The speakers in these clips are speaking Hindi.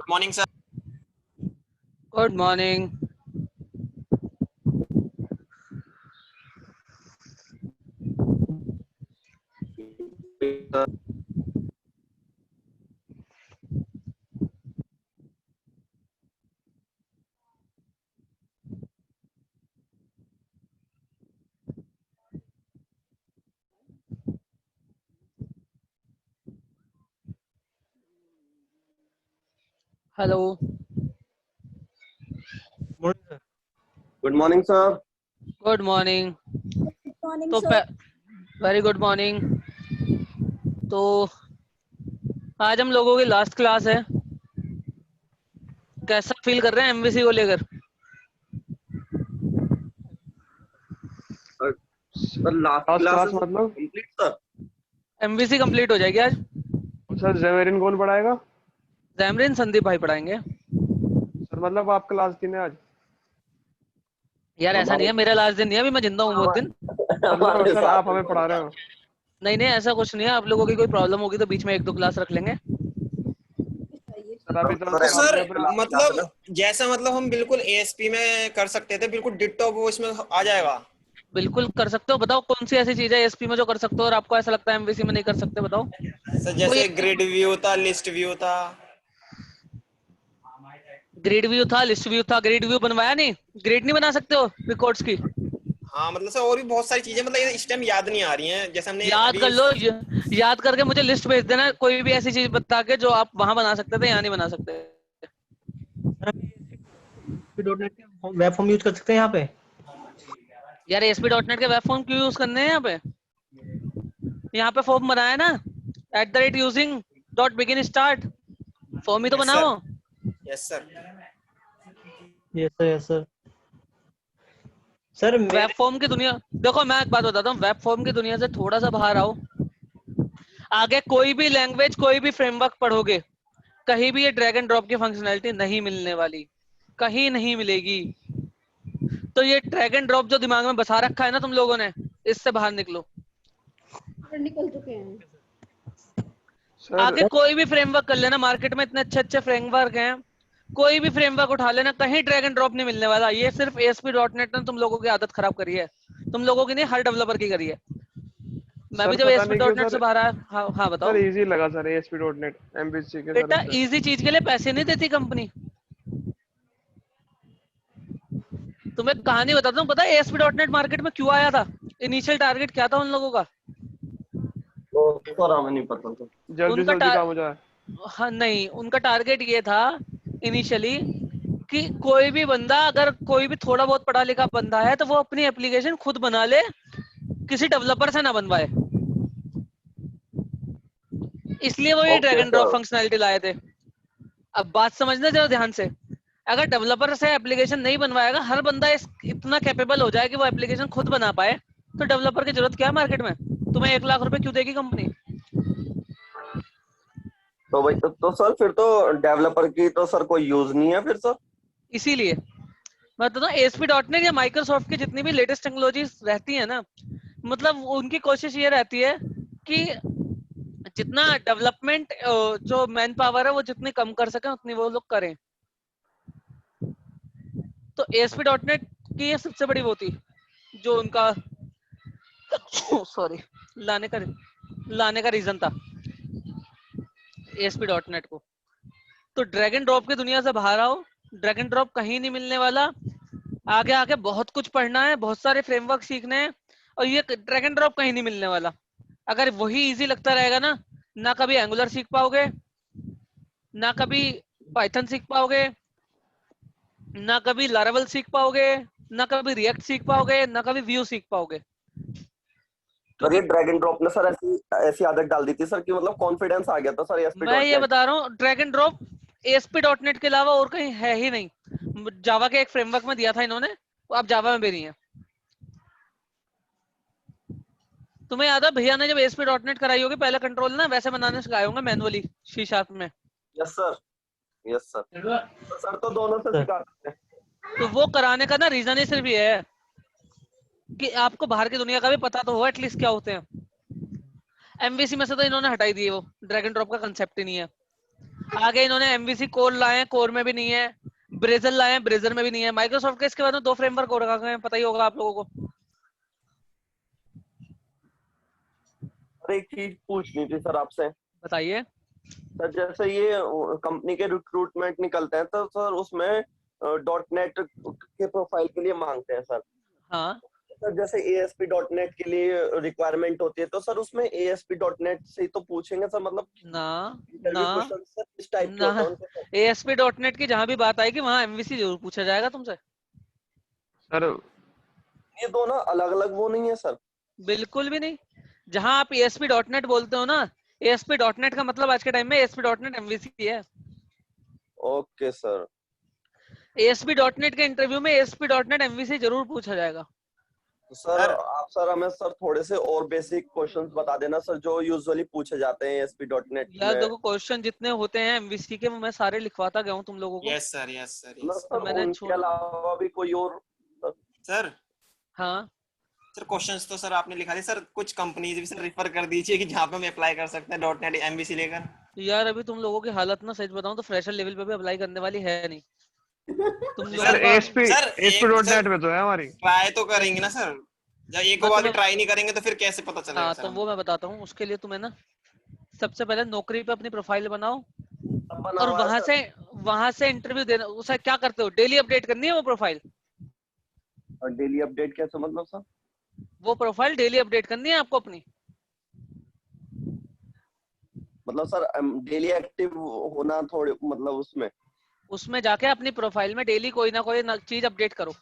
Morning sir. Good morning. Hello. Good morning sir. Good morning. तो वेरी गुड मॉर्निंग। तो आज हम लोगों की लास्ट क्लास है। कैसा फील कर रहे हैं एमवीसी को लेकर? सर लास्ट क्लास क्लास मतलब कंप्लीट सर। एमवीसी कंप्लीट हो जाएगी आज। सर जेमेरिन कौन पढ़ाएगा? जैमरिन संदीप भाई पढ़ाएंगे। सर मतलब आप क्लास की है आज? यार ऐसा नहीं है, मेरा लास्ट दिन नहीं है, अभी मैं जिंदा हूँ बहुत दिन। मतलब सर आप हमें पढ़ा रहे हो? नहीं नहीं, ऐसा कुछ नहीं है। आप लोगों की कोई प्रॉब्लम होगी तो बीच में 1-2 क्लास रख लेंगे। सर अभी तो तो सर आपने अपना मतलब जैसा मतलब हम बिल्कुल एएसपी में कर सकते थे, बिल्कुल डिट्टो वो इसमें आ जाएगा। बिल्कुल कर सकते हो। बताओ कौन सी ऐसी चीज है एसपी में जो कर सकते हो और आपको ऐसा लगता है एमवीसी में नहीं कर सकते? बताओ सर कोई। जैसे ग्रिड व्यू था, लिस्ट व्यू था। ग्रिड व्यू था, लिस्ट व्यू था। ग्रिड व्यू बनवाया नहीं? ग्रिड नहीं बना सकते हो रिकॉर्ड्स की? हाँ मतलब सर और भी बहुत सारी चीजें, मतलब ये इस टाइम याद नहीं आ रही हैं। जैसे हमने याद अभी कर लो। याद करके मुझे लिस्ट भेज देना, कोई भी ऐसी चीज बता के जो आप वहां बना सकते थे, यहाँ नहीं बना सकते। ASP.NET के वेब फॉर्म यूज कर सकते हैं यहाँ पे। यार ASP.NET के वेब फॉर्म क्यों यूज करने हैं यहाँ पे? यहाँ पे फॉर्म बनाया ना, @using.begin_start फॉर्म ही तो यस बनाओ। Sir, yes sir. Yes sir. Sir web form की दुनिया देखो, मैं एक बात बताता हूँ, वेब फॉर्म की दुनिया से थोड़ा सा बाहर आओ। आगे कोई भी लैंग्वेज, कोई भी फ्रेमवर्क पढ़ोगे, कहीं भी ये ड्रैग एंड ड्रॉप की फंक्शनैलिटी नहीं मिलने वाली, कहीं नहीं मिलेगी। तो ये ड्रैग एंड ड्रॉप जो दिमाग में बसा रखा है ना तुम लोगों ने, इससे बाहर निकलो। निकल चुके हैं सर आगे कोई भी फ्रेमवर्क कर लेना, मार्केट में इतने अच्छे अच्छे फ्रेमवर्क हैं, कोई भी फ्रेमवर्क उठा लेना, कहीं ड्रैग एंड ड्रॉप नहीं मिलने वाला। ये सिर्फ ASP.NET ने तुम लोगों की आदत खराब करी है, तुम लोगों की नहीं, हर डेवलपर की करी है। मैं भी सर जब पता नहीं क्यों ASP.NEट से सर। बाहर आया, हाँ हाँ सर बताओ। इजी लगा सर ASP.NET एमवीसी के सर बेटा उससे। इजी चीज के लिए पैसे नहीं देती कंपनी। तुम्हें कहानी बताता हूँ, पता है ASP.NET मार्केट में क्यों आया था? इनिशियल टारगेट क्या था उन लोगों का? तो सर हमें नहीं पता था। जल्दी से उनका जल्दी काम हो जाए। हाँ नहीं, उनका टारगेट ये था इनिशियली कि कोई भी बंदा, अगर कोई भी थोड़ा बहुत पढ़ा लिखा बंदा है, तो वो अपनी एप्लीकेशन खुद बना ले, किसी डेवलपर से ना बनवाए। इसलिए वो ये drag okay and drop sir. Functionality लाए थे। अब बात समझना जरा ध्यान से, अगर डेवलपर से एप्लीकेशन नहीं बनवाएगा, हर बंदा इतना कैपेबल हो जाए कि वो एप्लीकेशन खुद बना पाए, तो डेवलपर की जरूरत क्या है मार्केट में? तुम्हें 1 लाख रुपए क्यों देगी कंपनी? तो भाई तो सर फिर तो डेवलपर की तो सर कोई यूज नहीं है फिर सर। इसीलिए मैं तो ASP.NET या माइक्रोसॉफ्ट की जितनी भी लेटेस्ट टेक्नोलॉजीज रहती है ना, मतलब उनकी कोशिश ये रहती है कि जितना डेवलपमेंट, जो मैन पावर है वो जितनी कम कर सके उतनी वो लोग करें। तो ASP.NET की ये सबसे बड़ी वो थी जो उनका सॉरी लाने का रीजन था ASP.NET को। तो ड्रैग एंड ड्रॉप की दुनिया से बाहर आओ, ड्रैग एंड ड्रॉप कहीं नहीं मिलने वाला। आगे आगे बहुत कुछ पढ़ना है, बहुत सारे फ्रेमवर्क सीखने हैं, और ये ड्रैग एंड ड्रॉप कहीं नहीं मिलने वाला। अगर वही इजी लगता रहेगा ना, ना कभी एंगुलर सीख पाओगे, ना कभी पाइथन सीख पाओगे, ना कभी लारावल सीख पाओगे, ना कभी रिएक्ट सीख पाओगे, ना कभी व्यू सीख पाओगे। सर क्योंकि ये ड्रैग एंड ड्रॉप ने सर ऐसी ऐसी आदत डाल दी थी सर कि मतलब कॉन्फिडेंस आ गया था सर एसपी मैं डॉट ये नेट। बता रहा हूँ, ड्रैग एंड ड्रॉप ASP.NET के अलावा और कहीं है ही नहीं। जावा के एक फ्रेमवर्क में दिया था इन्होंने, वो अब जावा में भी नहीं है। तुम्हें याद है भैया ने जब ASP.NEट कराई होगी, पहले कंट्रोल ना वैसे बनाने सिखाए होंगे मैनुअली C# में। Yes sir, yes sir. तो सर तो दोनों से सिखा सकते हैं। तो वो कराने का ना रीजन ही सिर्फ ये है कि आपको बाहर की दुनिया का भी पता तो हो एटलीस्ट क्या होते हैं। एमवीसी में से तो इन्होंने हटाई दी है, वो ड्रैग एंड ड्रॉप का कंसेप्ट ही नहीं है। आगे इन्होंने एमवीसी कोर लाए हैं, कोर में भी नहीं है। ब्रेजर लाए हैं, ब्रेजर में भी नहीं है। माइक्रोसॉफ्ट के इसके बाद में 2 फ्रेमवर्क और रखा है, पता ही होगा आप लोगों को। सर एक चीज पूछनी थी सर आपसे। बताइए। सर जैसे ये कंपनी के रिक्रूटमेंट निकलते हैं तो सर उसमें .NET के प्रोफाइल के लिए मांगते हैं सर। हाँ सर जैसे ASP.NET के लिए रिक्वायरमेंट होती है तो सर उसमें ASP.NET से ही तो पूछेंगे सर, मतलब ना इंटरव्यू ना क्वेश्चन सर किस टाइप के ना, होते हैं उनके सर? ASP.NEट की जहां भी बात आएगी वहां एमवीसी जरूर पूछा जाएगा तुमसे। सर ये दोनों अलग अलग वो नहीं है सर? बिल्कुल भी नहीं। जहां आप ASP.NET बोलते हो ना, ASP.NEट का मतलब आज के टाइम में ASP.NET एमवीसी है। Okay sir. ASP.NEट के इंटरव्यू में ASP.NEट एमवीसी जरूर पूछा जाएगा। तो सर सर आप सर हमें सर थोड़े से और बेसिक क्वेश्चंस बता देना सर जो यूजुअली पूछे जाते हैं ASP.NEट यार में। देखो, क्वेश्चन जितने होते हैं एमवीसी के वो मैं सारे लिखवाता गया हूँ तुम लोगों को। यस सर, यस सर, मतलब यस सर मैंने उनके अलावा भी कोई और सर? सर। हाँ सर क्वेश्चंस तो सर आपने लिखा दिए सर, कुछ कंपनीज भी सर रेफर कर दीजिए कि जहाँ पे हम अप्लाई कर सकते हैं .NET एमवीसी लेकर। यार, अभी तुम लोगों की हालत ना सच बताऊं तो फ्रेशर लेवल पे भी अप्लाई करने वाली है नहीं। तुम सर लोगों का। ASP सर एक सर ASP.NEट में तो है हमारी। ट्राई तो करेंगे ना सर, जब एक मैं बार भी तुम्हें, ट्राई नहीं करेंगे तो फिर कैसे पता चलेगा हाँ सर तो हमें? वो मैं बताता हूँ। उसके लिए तुम्हें ना सबसे पहले नौकरी पे अपनी प्रोफाइल बनाओ सब बना और हुआ है सर। वहां से इंटरव्यू देना। उसे क्या करते हो, डेली अपडेट करनी है वो प्रोफाइल। और डेली अपडेट कैसे मतलब सर? वो प्रोफाइल डेली अपडेट करनी है आपको अपनी। मतलब सर डेली एक्टिव होना थोड़े मतलब उसमें। उसमें जाके अपनी प्रोफाइल में डेली कोई ना कोई चीज अपडेट करो।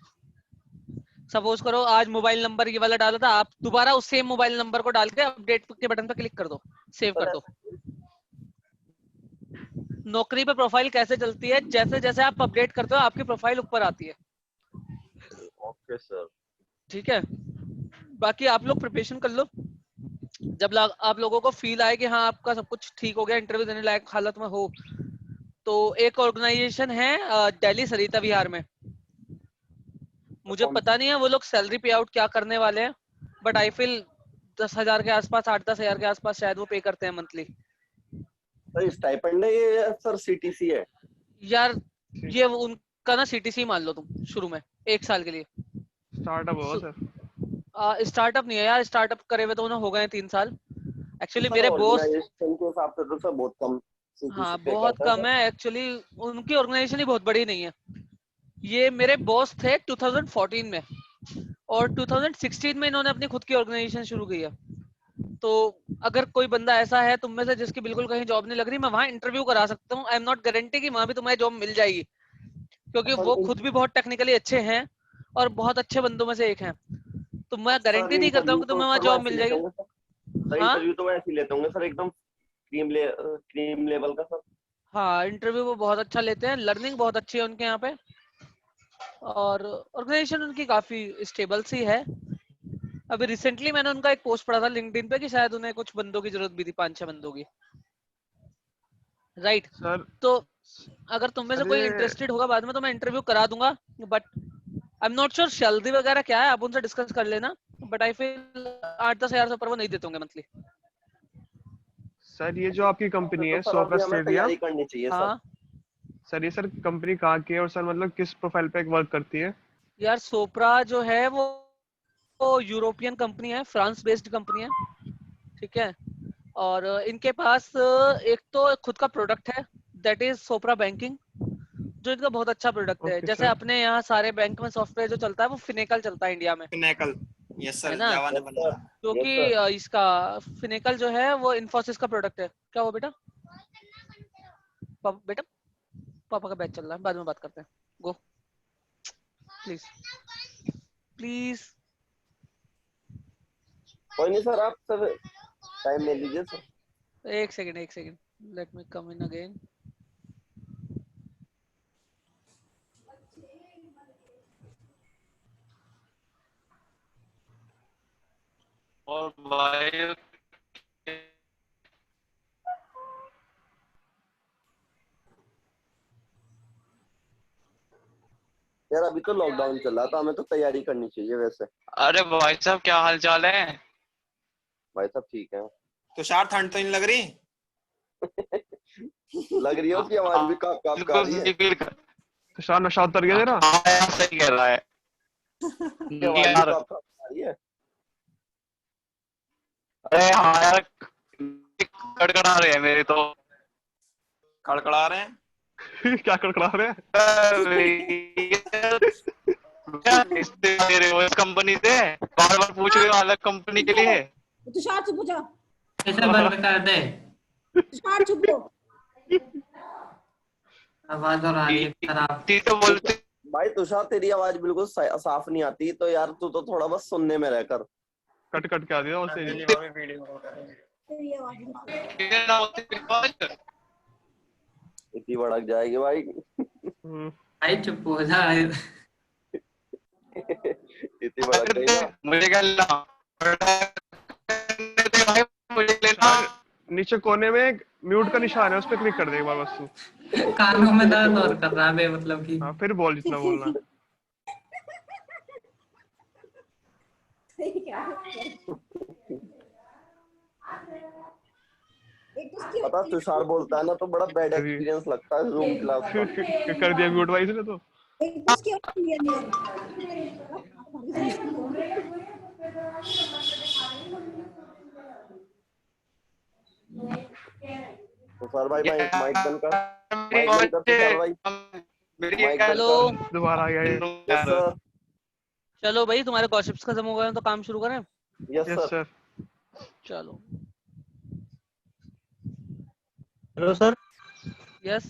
सपोज करो आज मोबाइल नंबर ये वाला डाला था, आप दोबारा उस सेम मोबाइल नंबर को डाल के अपडेट के बटन पर क्लिक कर दो, सेव सर कर दो। नौकरी पे प्रोफाइल कैसे चलती है, जैसे जैसे आप अपडेट करते हो आपकी प्रोफाइल ऊपर आती है। Okay sir. ठीक है, बाकी आप लोग प्रिपरेशन कर लो। जब आप लोगों को फील आए कि हाँ आपका सब कुछ ठीक हो गया, इंटरव्यू देने लायक हालत में हो, तो एक ऑर्गेनाइजेशन है दिल्ली सरिता विहार में। मुझे कौन? पता नहीं है वो लोग सैलरी पे आउट क्या करने वाले हैं, बट आई फील 10,000 के आसपास, 8-10 हजार के आसपास शायद वो पे करते हैं मंथली। सर स्टाइपेंड है ये या सर CTC है? यार ये उनका ना CTC मान लो तुम शुरू में 1 साल के लिए। स्टार्टअप होगा सर। स्टार्टअप नहीं है यार, स्टार्टअप करे हुए तो उन्हें हो गए 3 साल। तो एक्चुअली सर मेरे बॉस, ऑर्गेनाइजेशन के हिसाब से तो सर बहुत कम हाँ CTC पे बहुत करता है कम सर। है एक्चुअली। उनकी ऑर्गेनाइजेशन ही बहुत बड़ी नहीं है। ये मेरे बॉस थे 2014 में, और 2016 में इन्होंने अपनी खुद की ऑर्गेनाइजेशन शुरू की है। तो अगर कोई बंदा ऐसा है तुम में से जिसकी बिल्कुल कहीं जॉब नहीं लग रही, मैं वहां इंटरव्यू करा सकता हूँ। आई एम नॉट गारंटी कि वहां भी तुम्हें जॉब मिल जाएगी, क्योंकि सर वो खुद भी बहुत टेक्निकली अच्छे हैं और बहुत अच्छे बंदों में से एक हैं। तो मैं सर गारंटी नहीं करता हूँ इंटरव्यू कि तो तुम्हें वहां सर वो जॉब ऐसे मिल लेते जाएगी। होंगे सर। सर हाँ इंटरव्यू तो वो ऐसे लेते होंगे सर एकदम क्रीम लेवल का सर। हाँ, इंटरव्यू वो बहुत अच्छा लेते हैं, लर्निंग बहुत अच्छी है उनके यहाँ पे, और ऑर्गेनाइजेशन उनकी काफी स्टेबल सी है। अभी रिसेंटली मैंने उनका एक पोस्ट पढ़ा था लिंक्डइन पे कि शायद उन्हें कुछ बंदों की जरूरत भी थी, 5-6 बंदों की। राइट। सर तो अगर तुम में से सर कोई ये इंटरेस्टेड होगा बाद में तो मैं इंटरव्यू करा दूंगा, but I am not sure salary वगैरह क्या है, आप उनसे डिस्कस कर लेना। बट आई फील 8-10 हजार से ऊपर वो नहीं देते होंगे मंथली। सर ये जो आपकी कंपनी तो है सर सोफ्रा अभी हमें स्टेडिया, तैयारी करनी चाहिए सर। हाँ सर ये सर कंपनी कहाँ की है और सर मतलब किस प्रोफाइल पे वर्क करती है? यार, सोप्रा जो है वो यूरोपियन कंपनी है, फ्रांस बेस्ड कंपनी है। ठीक है, और इनके पास एक तो खुद का प्रोडक्ट है, दैट इज सोप्रा बैंकिंग, जो इनका बहुत अच्छा प्रोडक्ट है। ओके जैसे सर। अपने यहाँ सारे बैंक में सॉफ्टवेयर जो चलता है वो फिनेकल चलता है इंडिया में, पिनेकल। यस है सर, ना। जावा ने यस बनाया। सर। यस क्योंकि सर। इसका फिनेकल जो है वो इन्फोसिस का प्रोडक्ट है। क्या हुआ बेटा? बेटा पापा का बैच चल रहा है, बाद में बात करते हैं। Go please, please. कोई नहीं सर, आप सर टाइम ले लीजिए सर। एक सेकंड, एक second, let me come in again. और भाई यार अभी तो लॉकडाउन चल रहा था, हमें तो तैयारी करनी चाहिए वैसे। अरे भाई साहब क्या हाल चाल है? भाई साहब ठीक है। तो शार ठंड तो नहीं लग रही? लग रही है उसकी आवाज भी काप काप कर रही है। बिल्कुल फील कर। तुषार नशा उतर गया तेरा? हाँ यार, सही कह रहा है उसकी आवाज भी यार। काप काप कर रही है। अरे हाँ यार, कड़कड़ा रहे हैं मेरे तो। कड़कड़ा रहे हैं। क्या कड़कड़ा रहे हैं? दे रहे हो इस कंपनी से, बार बार पूछ रहे हो अलग कंपनी के लिए। तुषार चुप हो जा। कैसे बंद कर दे? तुषार चुप हो। आवाज और आ रही है खराब। ती तो बोलते भाई तुषार तेरी आवाज बिल्कुल साफ नहीं आती, तो यार तू तो थोड़ा बस सुनने में रहकर। कट कट के आ दिया और तेरी। तेरी आवाज नहीं। ना होती आवाज। इतनी भड़क जाएगी भाई। भाई चुप हो जा। इतनी भड़क गई ना। मुझे क्या लेना, मुझे लेना। नीचे कोने में एक म्यूट का निशान है, उस पर क्लिक कर दे एक बार बस तू। कानों में दर्द और कर रहा है मतलब कि। हाँ फिर बोल जितना बोलना है। सही क्या है? एक तो उसकी पता तुषार बोलता है ना तो बड़ा बैड एक्सपीरियंस लगता है जूम क्लास का। कर दिया म्यूट भाई इसने तो। एक तो उसकी आवाज क्लियर नहीं है। तुषार भाई माइक बंद कर। मेरी माइक बंद कर तुषार भाई। मेरी माइक बंद हेलो। कर। दोबारा आ गया ये। Yes sir. चलो भाई, तुम्हारे गॉसिप्स खत्म हो गए हैं तो काम शुरू करें। Yes yes sir. सर। चलो। Hello sir. यस।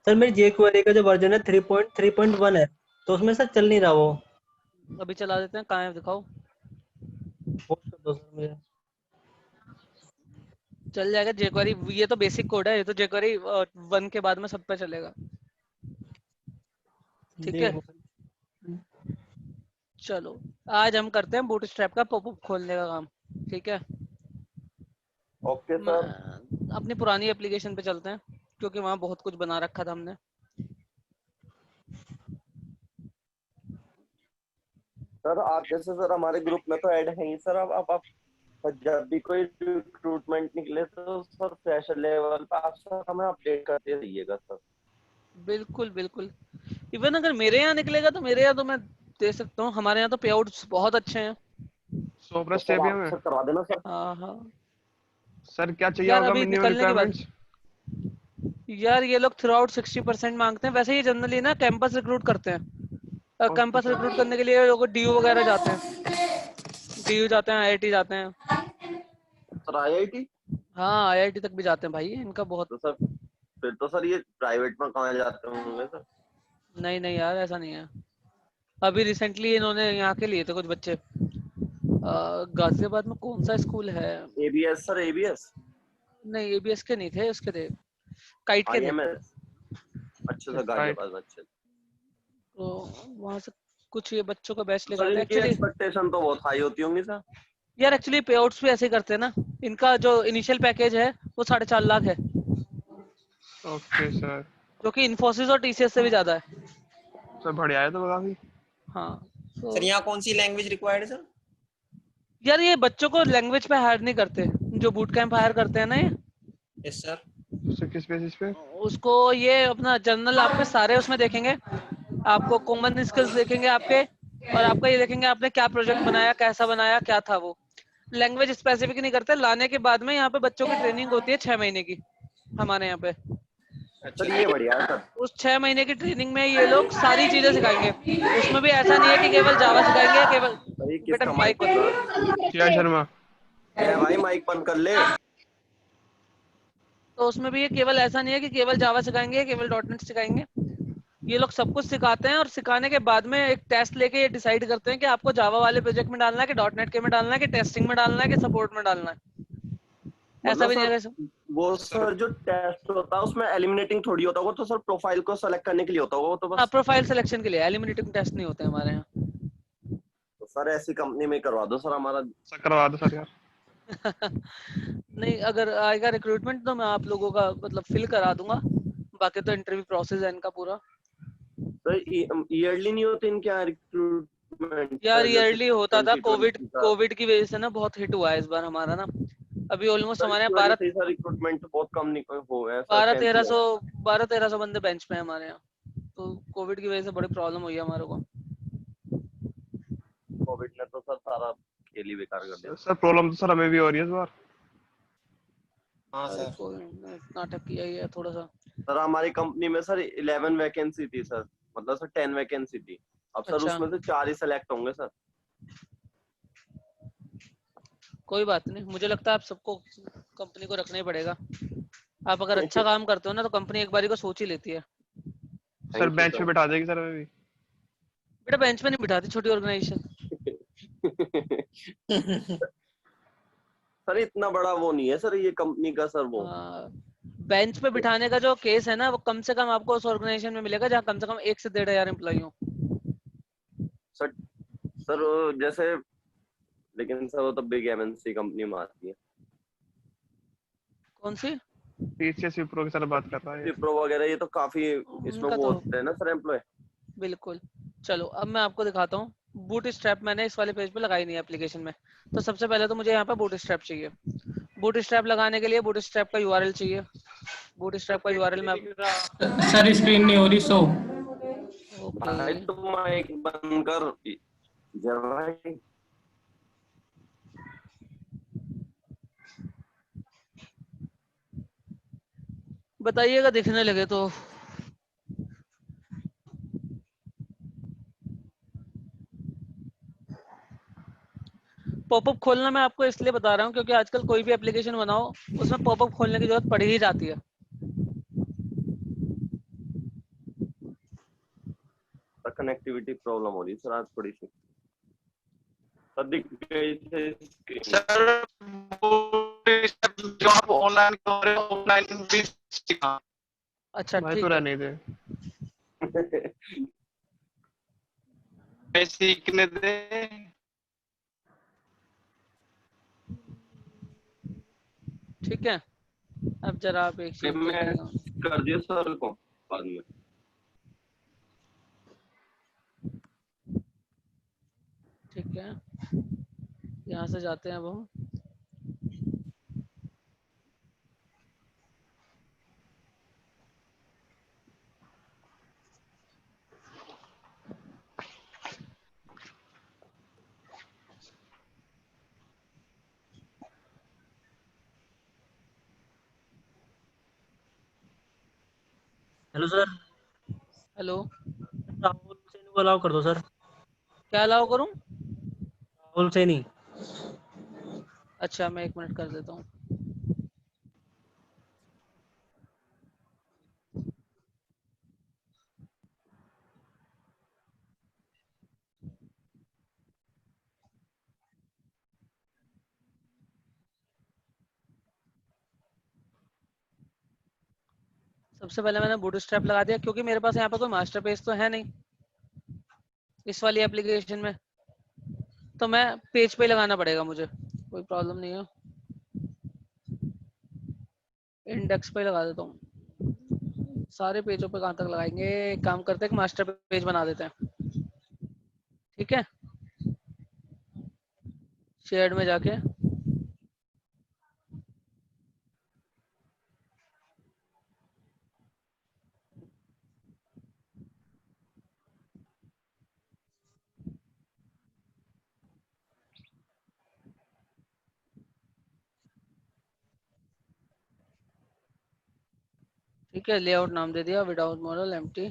सर मेरी jQuery का जो वर्जन है 3.3.1 है, तो उसमें सर चल नहीं रहा वो। अभी चला देते हैं, कहाँ है दिखाओ। पोस्ट कर दो सर मुझे। चल जाएगा jQuery। ये तो बेसिक कोड है, ये तो jQuery 1 के बाद में सब पे चलेगा। ठीक है, चलो आज हम करते हैं बूटस्ट्रैप का पॉपअप खोलने का काम। ठीक है, ओके सर। अपनी पुरानी एप्लीकेशन पे चलते हैं क्योंकि वहाँ बहुत कुछ बना रखा था हमने। सर आप जैसे सर हमारे ग्रुप में तो ऐड है ही सर। अब आप जब भी कोई रिक्रूटमेंट निकले तो सर फ्रेशर लेवल पे आप सर हमें अपडेट करते रहिएगा सर। बिल्कुल बिल्कुल। इवन अगर मेरे यहाँ निकलेगा तो मेरे यहाँ तो मैं दे सकता हूँ। हमारे यहाँ तो पे आउट्स बहुत अच्छे हैं। सोब्रा तो सर स्टेडियम आप में। सर करवा देना सर। हाँ हाँ सर क्या चाहिए यार, होगा अभी मिनिमम निकलने के बाद रिक्वायरमेंट्स? यार ये लोग थ्रू आउट 60% मांगते हैं। वैसे ये जनरली ना कैंपस रिक्रूट करते हैं। कैंपस रिक्रूट करने के लिए लोग डीयू वगैरह जाते हैं, डीयू जाते हैं, आईआईटी जाते हैं। Sir IIT? हाँ आईआईटी तक भी जाते हैं भाई, इनका बहुत। तो सर फिर तो सर ये प्राइवेट में कहाँ जाते होंगे सर? नहीं नहीं यार, ऐसा नहीं है। अभी रिसेंटली इन्होंने यहाँ के लिए थे कुछ बच्चे। गाजियाबाद में कौन सा स्कूल है? ABS sir, ABS? नहीं एबीएस के नहीं थे, उसके थे, काइट के थे। आईएमएस? अच्छा सर, गाजियाबाद। अच्छा तो वहां से कुछ ये बच्चों का बैच तो लेकर सर आते हैं इनकी एक्चुअली। एक्सपेक्टेशन तो बहुत हाई होती होंगी सर। यार एक्चुअली पे आउट्स भी ऐसे ही करते हैं ना। इनका जो इनिशियल पैकेज है वो 4.5 लाख है, ओके सर। जो कि इन्फोसिस और टीसीएस से भी ज्यादा है। सर बढ़िया है तो काफी। हाँ तो सर यहाँ कौन सी लैंग्वेज रिक्वायर्ड है सर? यार ये बच्चों को लैंग्वेज पे हायर नहीं करते, जो बूट कैंप हायर करते हैं ना ये, यस सर। सर किस बेसिस पे? उसको ये अपना जनरल आपके सारे उसमें देखेंगे। आपको कॉमन स्किल्स देखेंगे आपके, और आपका ये देखेंगे आपने क्या प्रोजेक्ट बनाया, कैसा बनाया, क्या था वो। लैंग्वेज स्पेसिफिक नहीं करते। लाने के बाद में यहाँ पे बच्चों की ट्रेनिंग होती है 6 महीने की हमारे यहाँ पे। सर ये बढ़िया है सर। उस 6 महीने की ट्रेनिंग में ये लोग सारी चीजें सिखाएंगे। उसमें भी ऐसा नहीं है कि केवल जावा सिखाएंगे, केवल सर ये बेटा किसका माइक माइक बंद। क्या शर्मा? भाई माइक बंद कर ले। तो उसमें भी ये केवल ऐसा नहीं है कि केवल जावा सिखाएंगे, केवल डॉटनेट सिखाएंगे। ये लोग सब कुछ सिखाते हैं और सिखाने के बाद में एक टेस्ट लेके ये डिसाइड करते हैं कि आपको जावा वाले प्रोजेक्ट में डालना है कि डॉटनेट के में डालना है कि टेस्टिंग में डालना है कि सपोर्ट में डालना है। ऐसा मतलब भी नहीं है सर वो सर जो टेस्ट होता है उसमें एलिमिनेटिंग थोड़ी होता होगा, तो सर प्रोफाइल को सेलेक्ट करने के लिए होता होगा वो तो बस। प्रोफाइल सिलेक्शन के लिए एलिमिनेटिंग टेस्ट नहीं होते हमारे यहाँ। तो सर ऐसी कंपनी में करवा दो सर हमारा। सर करवा दो सर यार। नहीं, अगर आएगा रिक्रूटमेंट तो मैं आप लोगों का मतलब फिल करा दूंगा। बाकी तो इंटरव्यू प्रोसेस है इनका पूरा। सर ईयरली नहीं होते इनके यहाँ रिक्रूटमेंट? यार ईयरली होता था, कोविड का। कोविड की वजह से ना बहुत हिट हुआ है इस बार हमारा ना। अभी ऑलमोस्ट सर हमारे इसकी यहाँ वजह 12 से ही सर रिक्रूटमेंट बहुत कम निकल हो गए सर, 12-1300 कैंसिल। 12-1300 बंदे बेंच पे हैं हमारे यहाँ। तो कोविड की वजह से बड़ी प्रॉब्लम हुई है हमारे को। कोविड ने तो सर सारा खेल ही बेकार कर दिया। सर प्रॉब्लम तो सर हमें भी हो रही है इस बार। हाँ अरे सर। कोविड ने नाटक किया ही है थोड़ा सा। सर हमारी कंपनी में सर 11 वैकेंसी थी सर, मतलब सर 10 वैकेंसी थी। अब सर अच्छा, उसमें से 4 ही सेलेक्ट होंगे सर। कोई बात नहीं, मुझे लगता है आप सबको कंपनी को रखना ही पड़ेगा। आप अगर अच्छा काम करते हो ना तो कंपनी एक बारी को सोच ही लेती है। सर थैंक यू बेंच पे सर। बैठा देगी सर हमें भी। बेटा बेंच पे नहीं बिठाती छोटी ऑर्गेनाइजेशन। सर इतना बड़ा वो नहीं है सर ये कंपनी का सर वो। बेंच पे बिठाने का जो केस है ना वो कम से कम आपको उस ऑर्गेनाइजेशन में मिलेगा जहाँ कम से कम 1 से 1,500 एम्प्लॉई हो। सर सर जैसे, लेकिन सर वो तो बिग एमएनसी कंपनी में आती है। कौन सी? टीसीएस विप्रो की सर बात कर रहा है ये। विप्रो वगैरह ये तो काफी इसमें उनका वो तो होते हैं ना सर एम्प्लॉय। बिल्कुल। चलो अब मैं आपको दिखाता हूँ। बूट स्ट्रैप मैंने इस वाले पेज पे लगाई नहीं है एप्लीकेशन में। तो सबसे पहले तो मुझे यहाँ पे बूट स्ट्रैप चाहिए। बूट स्ट्रैप लगाने के लिए बूट स्ट्रैप का यूआरएल चाहिए। बूट स्ट्रैप का यूआरएल मैं सर स्क्रीन नहीं हो रही शो। ओके भाई तुम एक बंद कर जय भाई। बताइएगा दिखने लगे तो। पॉपअप खोलना मैं आपको इसलिए बता रहा हूँ क्योंकि आजकल कोई भी एप्लीकेशन बनाओ उसमें पॉपअप खोलने की जरूरत पड़ ही जाती है। सर कनेक्टिविटी प्रॉब्लम हो रही है सर आज थोड़ी सी। सर दिख गई थी स्क्रीन। सर जो आप ऑनलाइन कर रहे हो ऑफलाइन भी सीखा। अच्छा भाई तो ठीक है। रहने दे। मैं सीखने दे। ठीक है अब जरा आप एक चीज मैं देखिएगा। कर दिया सर को बाद में। ठीक है यहाँ से जाते हैं अब हम। Hello sir. Hello. Rahul Saini को अलाउ कर दो सर। क्या अलाउ करूँ? राहुल सैनी। अच्छा मैं 1 मिनट कर देता हूँ। सबसे पहले मैंने बूट स्ट्रैप लगा दिया क्योंकि मेरे पास यहाँ पे कोई मास्टर पेज तो है नहीं इस वाली एप्लीकेशन में। तो मैं पेज पे ही लगाना पड़ेगा मुझे, कोई प्रॉब्लम नहीं है। इंडेक्स पे ही लगा देता हूँ। सारे पेजों पे कहाँ तक लगाएंगे, एक काम करते हैं कि मास्टर पेज बना देते हैं। ठीक है शेयर्ड में जाके ठीक है लेआउट नाम दे दिया विदाउट मॉडल एम्प्टी।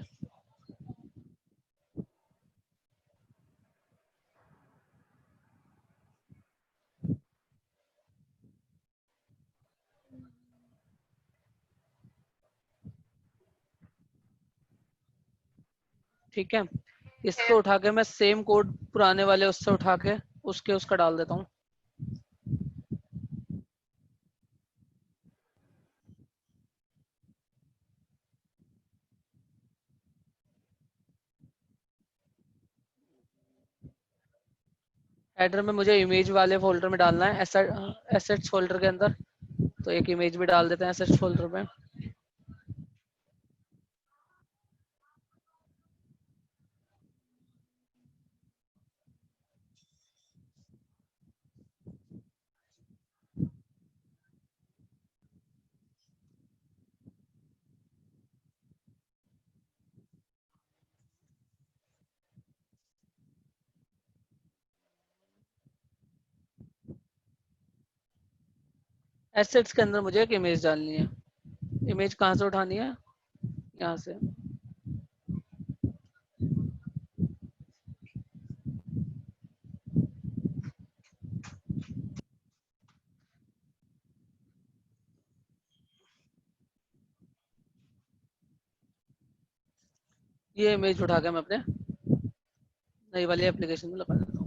ठीक है इसको उठा के मैं सेम कोड पुराने वाले उससे उठा के उसका डाल देता हूँ। हेडर में मुझे इमेज वाले फोल्डर में डालना है एसेट्स फोल्डर के अंदर। तो एक इमेज भी डाल देते हैं एसेट्स फोल्डर में। एसेट्स के अंदर मुझे एक इमेज डालनी है। इमेज कहाँ से उठानी है? यहाँ से। ये इमेज उठा के मैं अपने नई वाली एप्लीकेशन में लगा देता हूँ।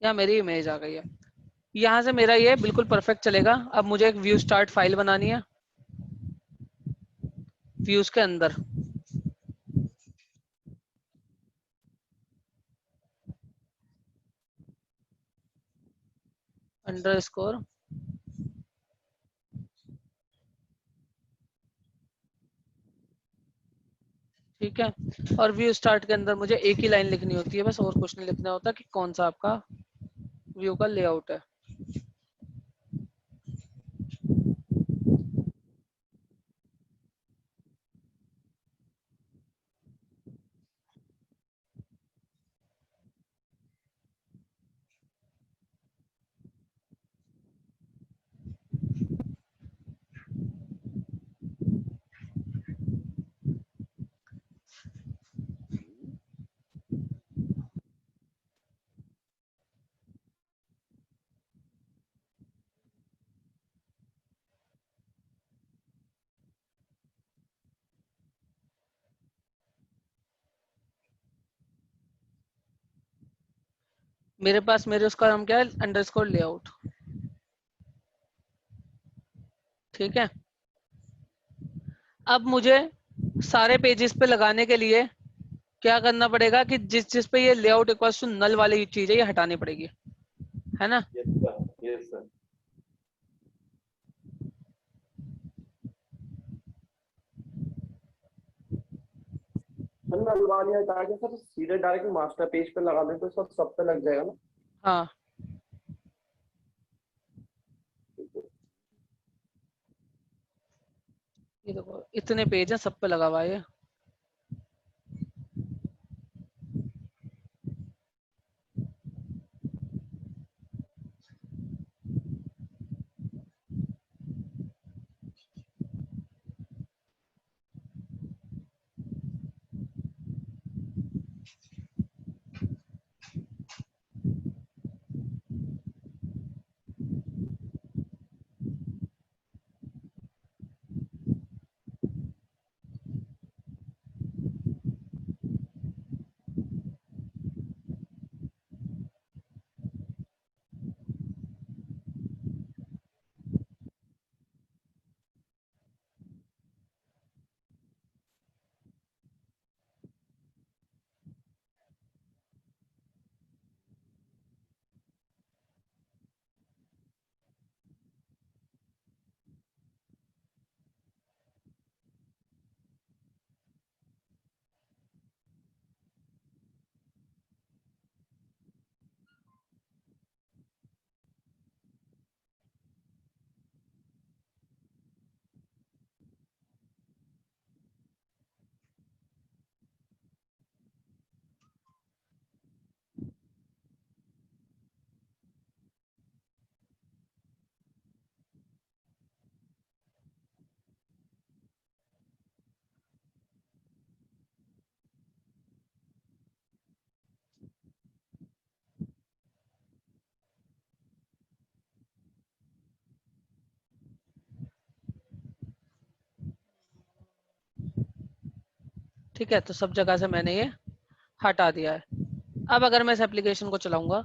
यहाँ मेरी इमेज आ गई है। यहाँ से मेरा ये बिल्कुल परफेक्ट चलेगा। अब मुझे एक व्यू स्टार्ट फाइल बनानी है। व्यूज के अंदर अंडरस्कोर ठीक है। और व्यू स्टार्ट के अंदर मुझे एक ही लाइन लिखनी होती है बस, और कुछ नहीं लिखना होता कि कौन सा आपका व्यू का लेआउट है। मेरे पास मेरे उसका नाम क्या है? Underscore layout. ठीक है। अब मुझे सारे पेजेस पे लगाने के लिए क्या करना पड़ेगा कि जिस जिस पे ये लेआउट इक्वल टू नल वाली चीज है ये हटानी पड़ेगी, है ना? Yes sir. सर मैं अलवानी हटा के सर सीधे डायरेक्ट मास्टर पेज पे लगा दें तो सर सब पे लग जाएगा ना? हाँ। ये देखो इतने पेज हैं, सब पे लगा हुआ है ये। ठीक है, तो सब जगह से मैंने ये हटा दिया है। अब अगर मैं इस एप्लीकेशन को चलाऊंगा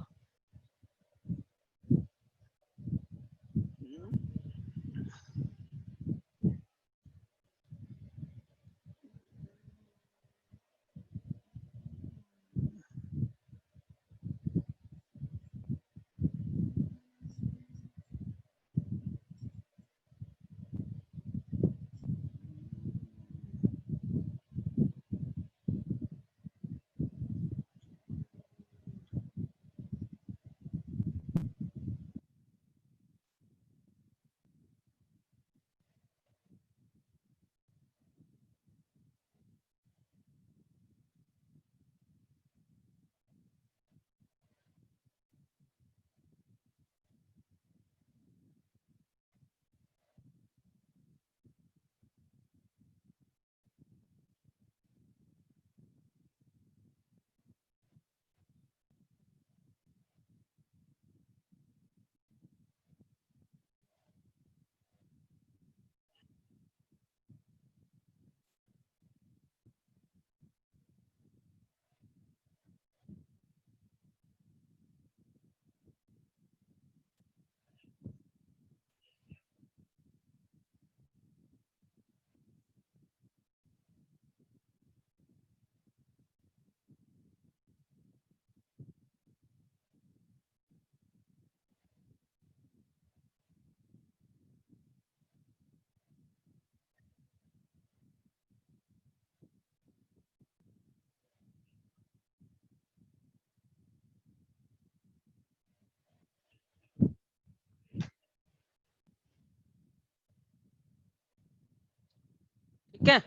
ठीक है,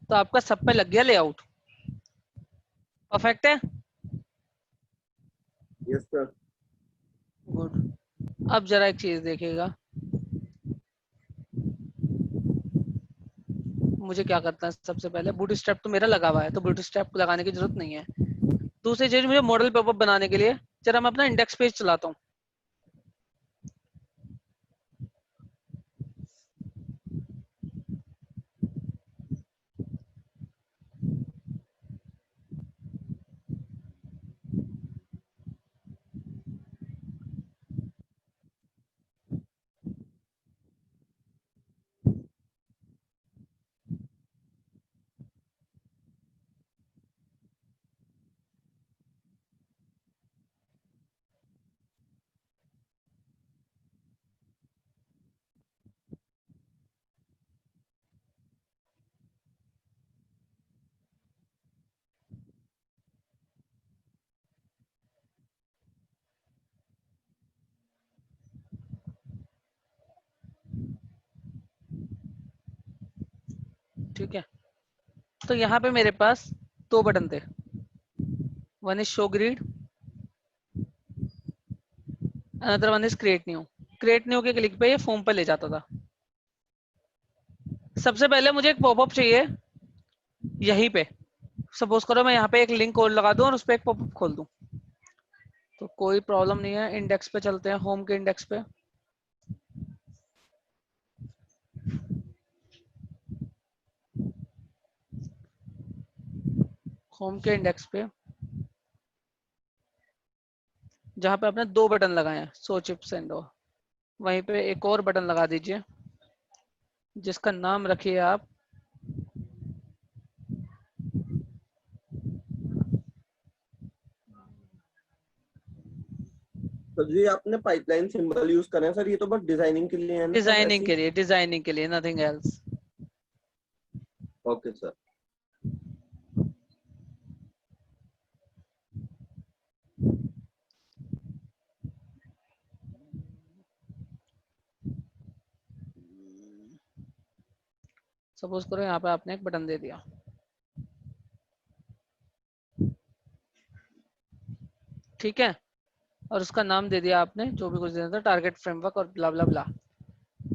तो आपका सब पे लग गया लेआउट। परफेक्ट है। Yes sir. गुड। अब जरा एक चीज देखिएगा, मुझे क्या करता है, सबसे पहले बूट स्ट्रैप तो मेरा लगा हुआ है, तो बूट स्ट्रैप लगाने की जरूरत नहीं है। दूसरी चीज, मुझे मॉडल पॉपअप बनाने के लिए जरा मैं अपना इंडेक्स पेज चलाता हूँ। ठीक है, तो यहाँ पे मेरे पास दो बटन थे, one is show grid, another one is create new. Create new के क्लिक पे ये फॉर्म पे ले जाता था। सबसे पहले मुझे एक पॉपअप चाहिए यहीं पे। सपोज करो मैं यहाँ पे एक लिंक और लगा दूं और उस पर एक पॉपअप खोल दूं, तो कोई प्रॉब्लम नहीं है। इंडेक्स पे चलते हैं, होम के इंडेक्स पे। होम के इंडेक्स पे जहां पे आपने दो बटन लगाए हैं, सो चिप्स एंड वहीं पे एक और बटन लगा दीजिए जिसका नाम रखिए आप सर जी आपने पाइपलाइन सिंबल यूज करे हैं सर, ये तो बस डिजाइनिंग के लिए है ना सर डिजाइनिंग ऐसी? के लिए, डिजाइनिंग के लिए, nothing else. Okay sir. Suppose करो यहाँ पे आपने एक बटन दे दिया, ठीक है, और उसका नाम दे दिया आपने जो भी कुछ देना था, टारगेट फ्रेमवर्क और ब्ला ब्ला ब्ला।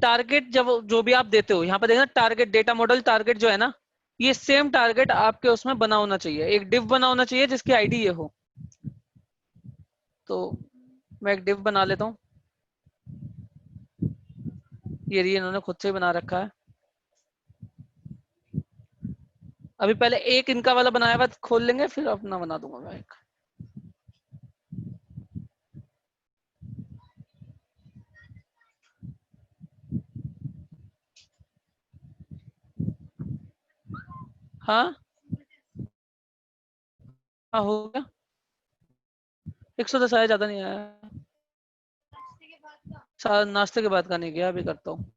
टारगेट जब जो भी आप देते हो यहाँ पे देखना, टारगेट डेटा मॉडल टारगेट जो है ना, ये सेम टारगेट आपके उसमें बना होना चाहिए, एक डिव बना होना चाहिए जिसकी आईडी ये हो। तो मैं एक डिव बना लेता हूँ, ये इन्होंने खुद से ही बना रखा है। अभी पहले एक इनका वाला बनाया हुआ खोल लेंगे, फिर अपना बना दूंगा मैं एक। हाँ हाँ हो गया, 110 आया, ज्यादा नहीं आया। नाश्ते के बाद का नहीं गया, अभी करता हूँ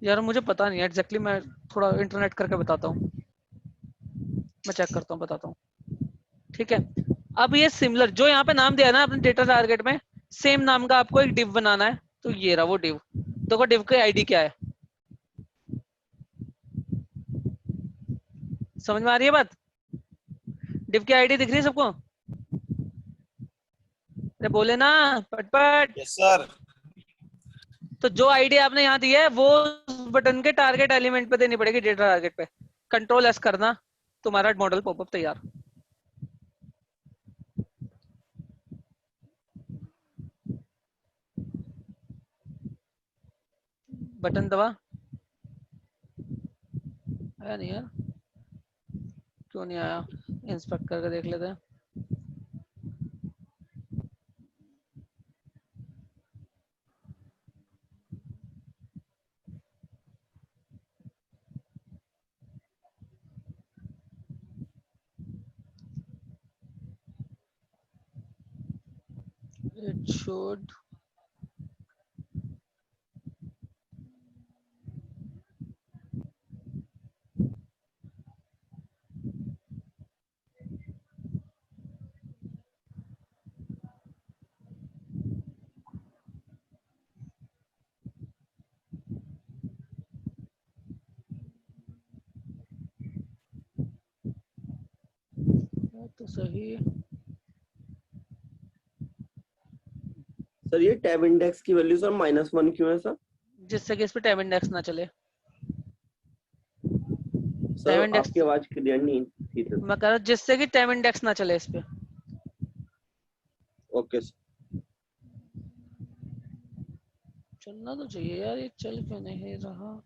यार, मुझे पता नहीं एग्जैक्टली, मैं थोड़ा इंटरनेट करके बताता हूँ, मैं चेक करता हूँ, बताता हूँ। ठीक है, अब ये सिमिलर जो यहाँ पे नाम दिया है ना अपने डेटा टारगेट में, सेम नाम का आपको एक डिव बनाना है। तो ये रहा वो डिव। देखो डिव की आईडी क्या है, समझ में आ रही है बात? डिव की आईडी दिख रही है सबको? अरे बोले ना, पटपट। Yes sir. तो जो आईडी आपने यहाँ दी है वो बटन के टारगेट एलिमेंट पे देनी पड़ेगी, डेटा टारगेट पे। कंट्रोल एस करना, तुम्हारा मॉडल पॉपअप तैयार। बटन दबा, आया नहीं यार, क्यों नहीं आया? इंस्पेक्ट करके देख लेते हैं। It should तो सही है। सर ये टैब इंडेक्स की वैल्यू सर -1 क्यों है सर? जिससे कि इस पे टैब इंडेक्स ना चले। सर टैब इंडेक्स आपकी आवाज क्लियर नहीं थी सर। मैं कह रहा हूँ जिससे कि टैब इंडेक्स ना चले इस पे। Okay sir. चलना तो चाहिए यार, ये चल क्यों नहीं रहा।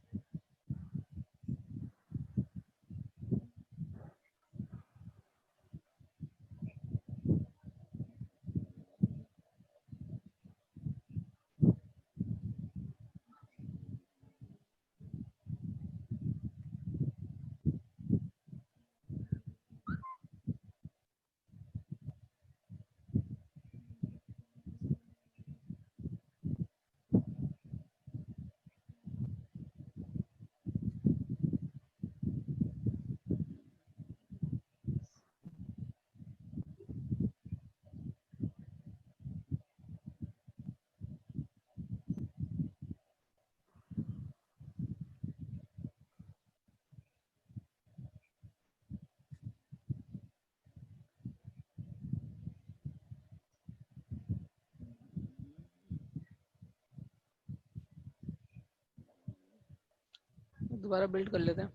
दोबारा बिल्ड कर लेते हैं।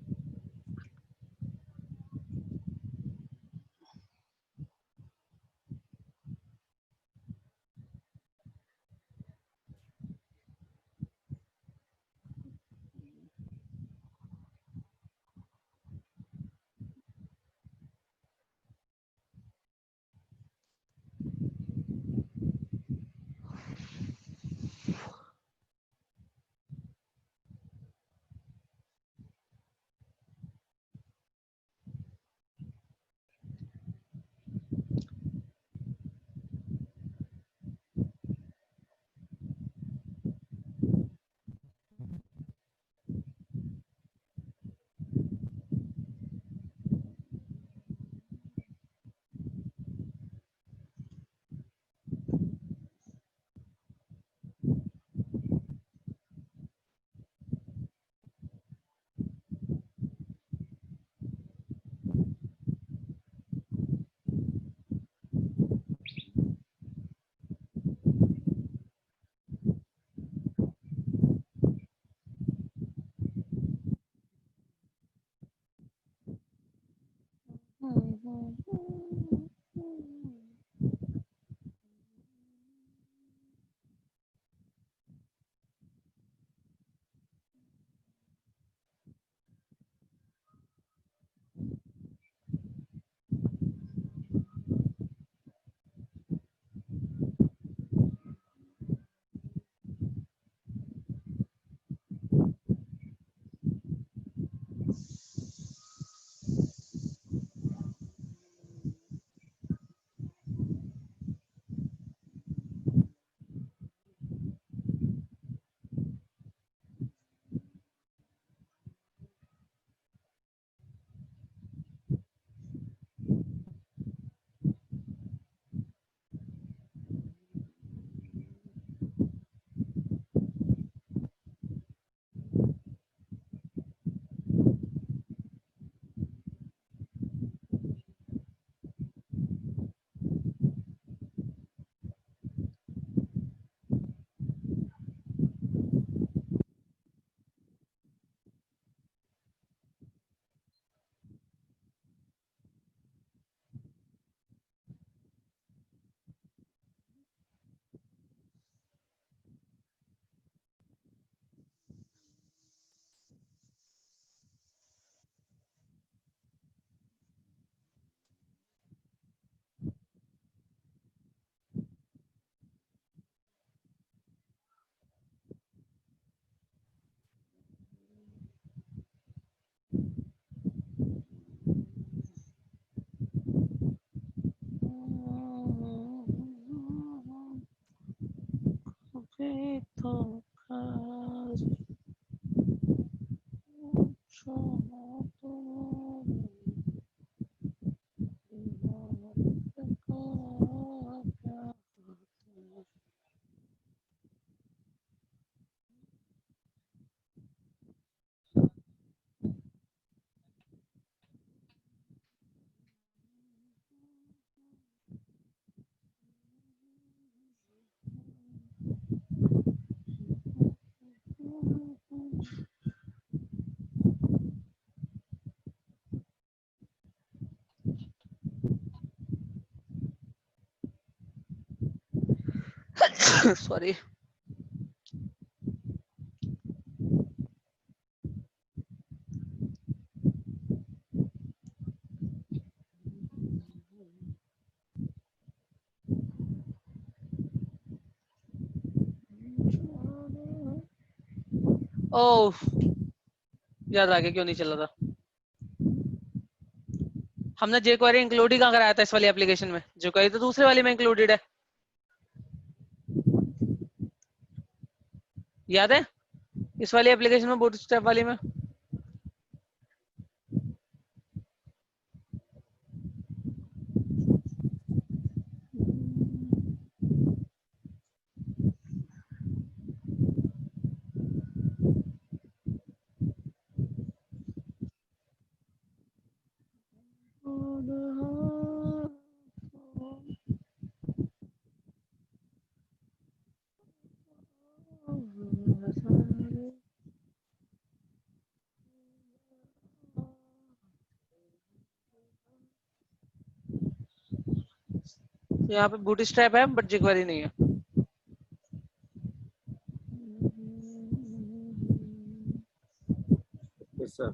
सॉरी। ओह, याद आ गया क्यों नहीं चल रहा था। हमने jQuery इंक्लूड ही कहाँ कराया था इस वाली एप्लीकेशन में? jQuery तो दूसरे वाली में इंक्लूडेड है, याद है? इस वाली एप्लीकेशन में, बूटस्ट्रैप वाली में। यहाँ पे बूटस्ट्रैप है बट jQuery नहीं है। Yes sir.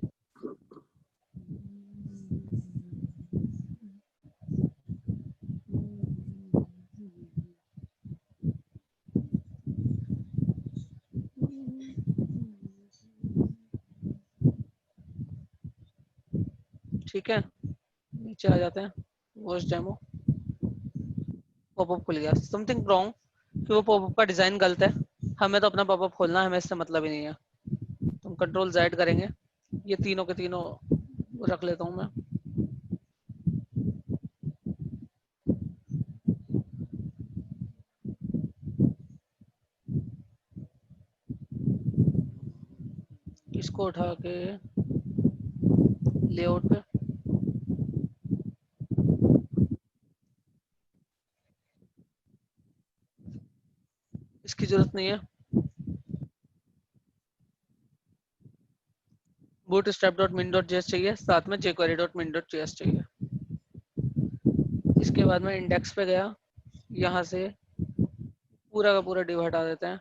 ठीक है, नीचे आ जाते हैं। वॉच डेमो, पॉपअप खुल गया। समथिंग रॉन्ग कि वो पॉपअप का डिजाइन गलत है। हमें तो अपना पॉपअप खोलना है, हमें इससे मतलब ही नहीं है। तुम कंट्रोल Z करेंगे, ये तीनों के तीनों रख लेता हूँ मैं। इसको उठा के लेआउट पे, इसकी जरूरत नहीं है। bootstrap.min.js चाहिए, साथ में jQuery.min.js चाहिए। इसके बाद मैं इंडेक्स पे गया, यहाँ से पूरा का पूरा डिव हटा देते हैं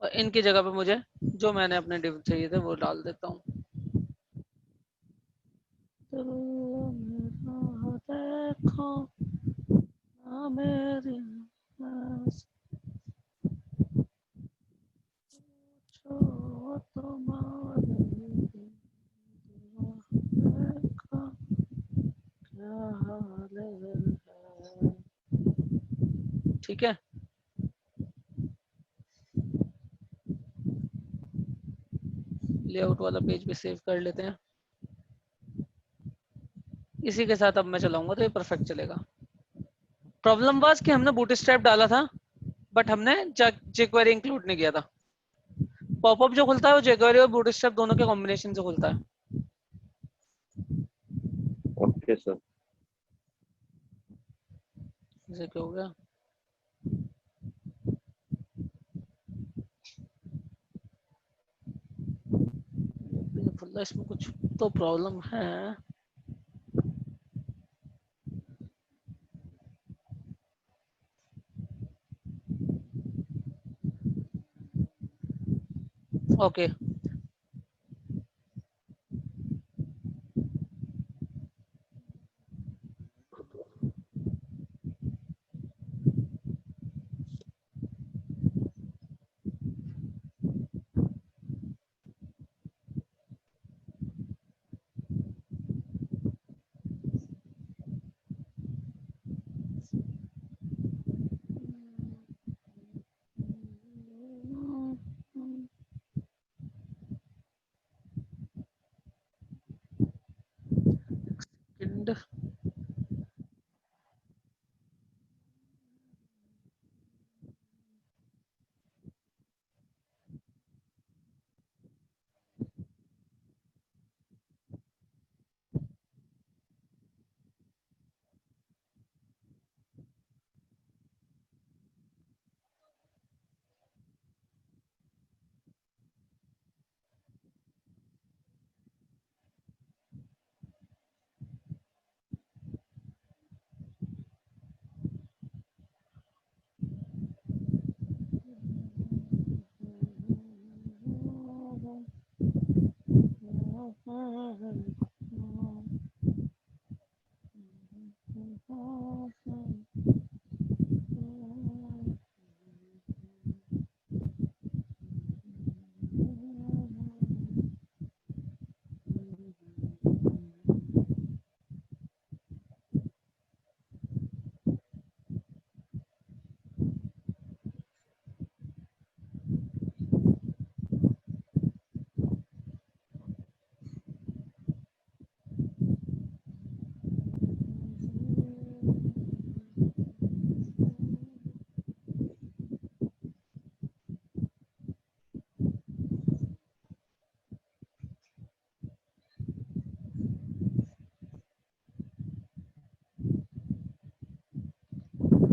और इनकी जगह पे मुझे जो मैंने अपने डिव चाहिए थे वो डाल देता हूँ। देखो ना मेरी पूछो तुम्हारे देखो क्या हाल है। ठीक है, लेआउट वाला पेज भी सेव कर लेते हैं। इसी के साथ अब मैं चलाऊंगा तो ये परफेक्ट चलेगा। प्रॉब्लम वाज कि हमने बूटस्ट्रैप डाला था बट हमने jQuery इंक्लूड नहीं किया था। पॉपअप जो खुलता है वो jQuery और बूटस्ट्रैप दोनों के कॉम्बिनेशन से खुलता है। Okay sir. जैसे क्या हो गया, खुला, इसमें कुछ तो प्रॉब्लम है। ओके,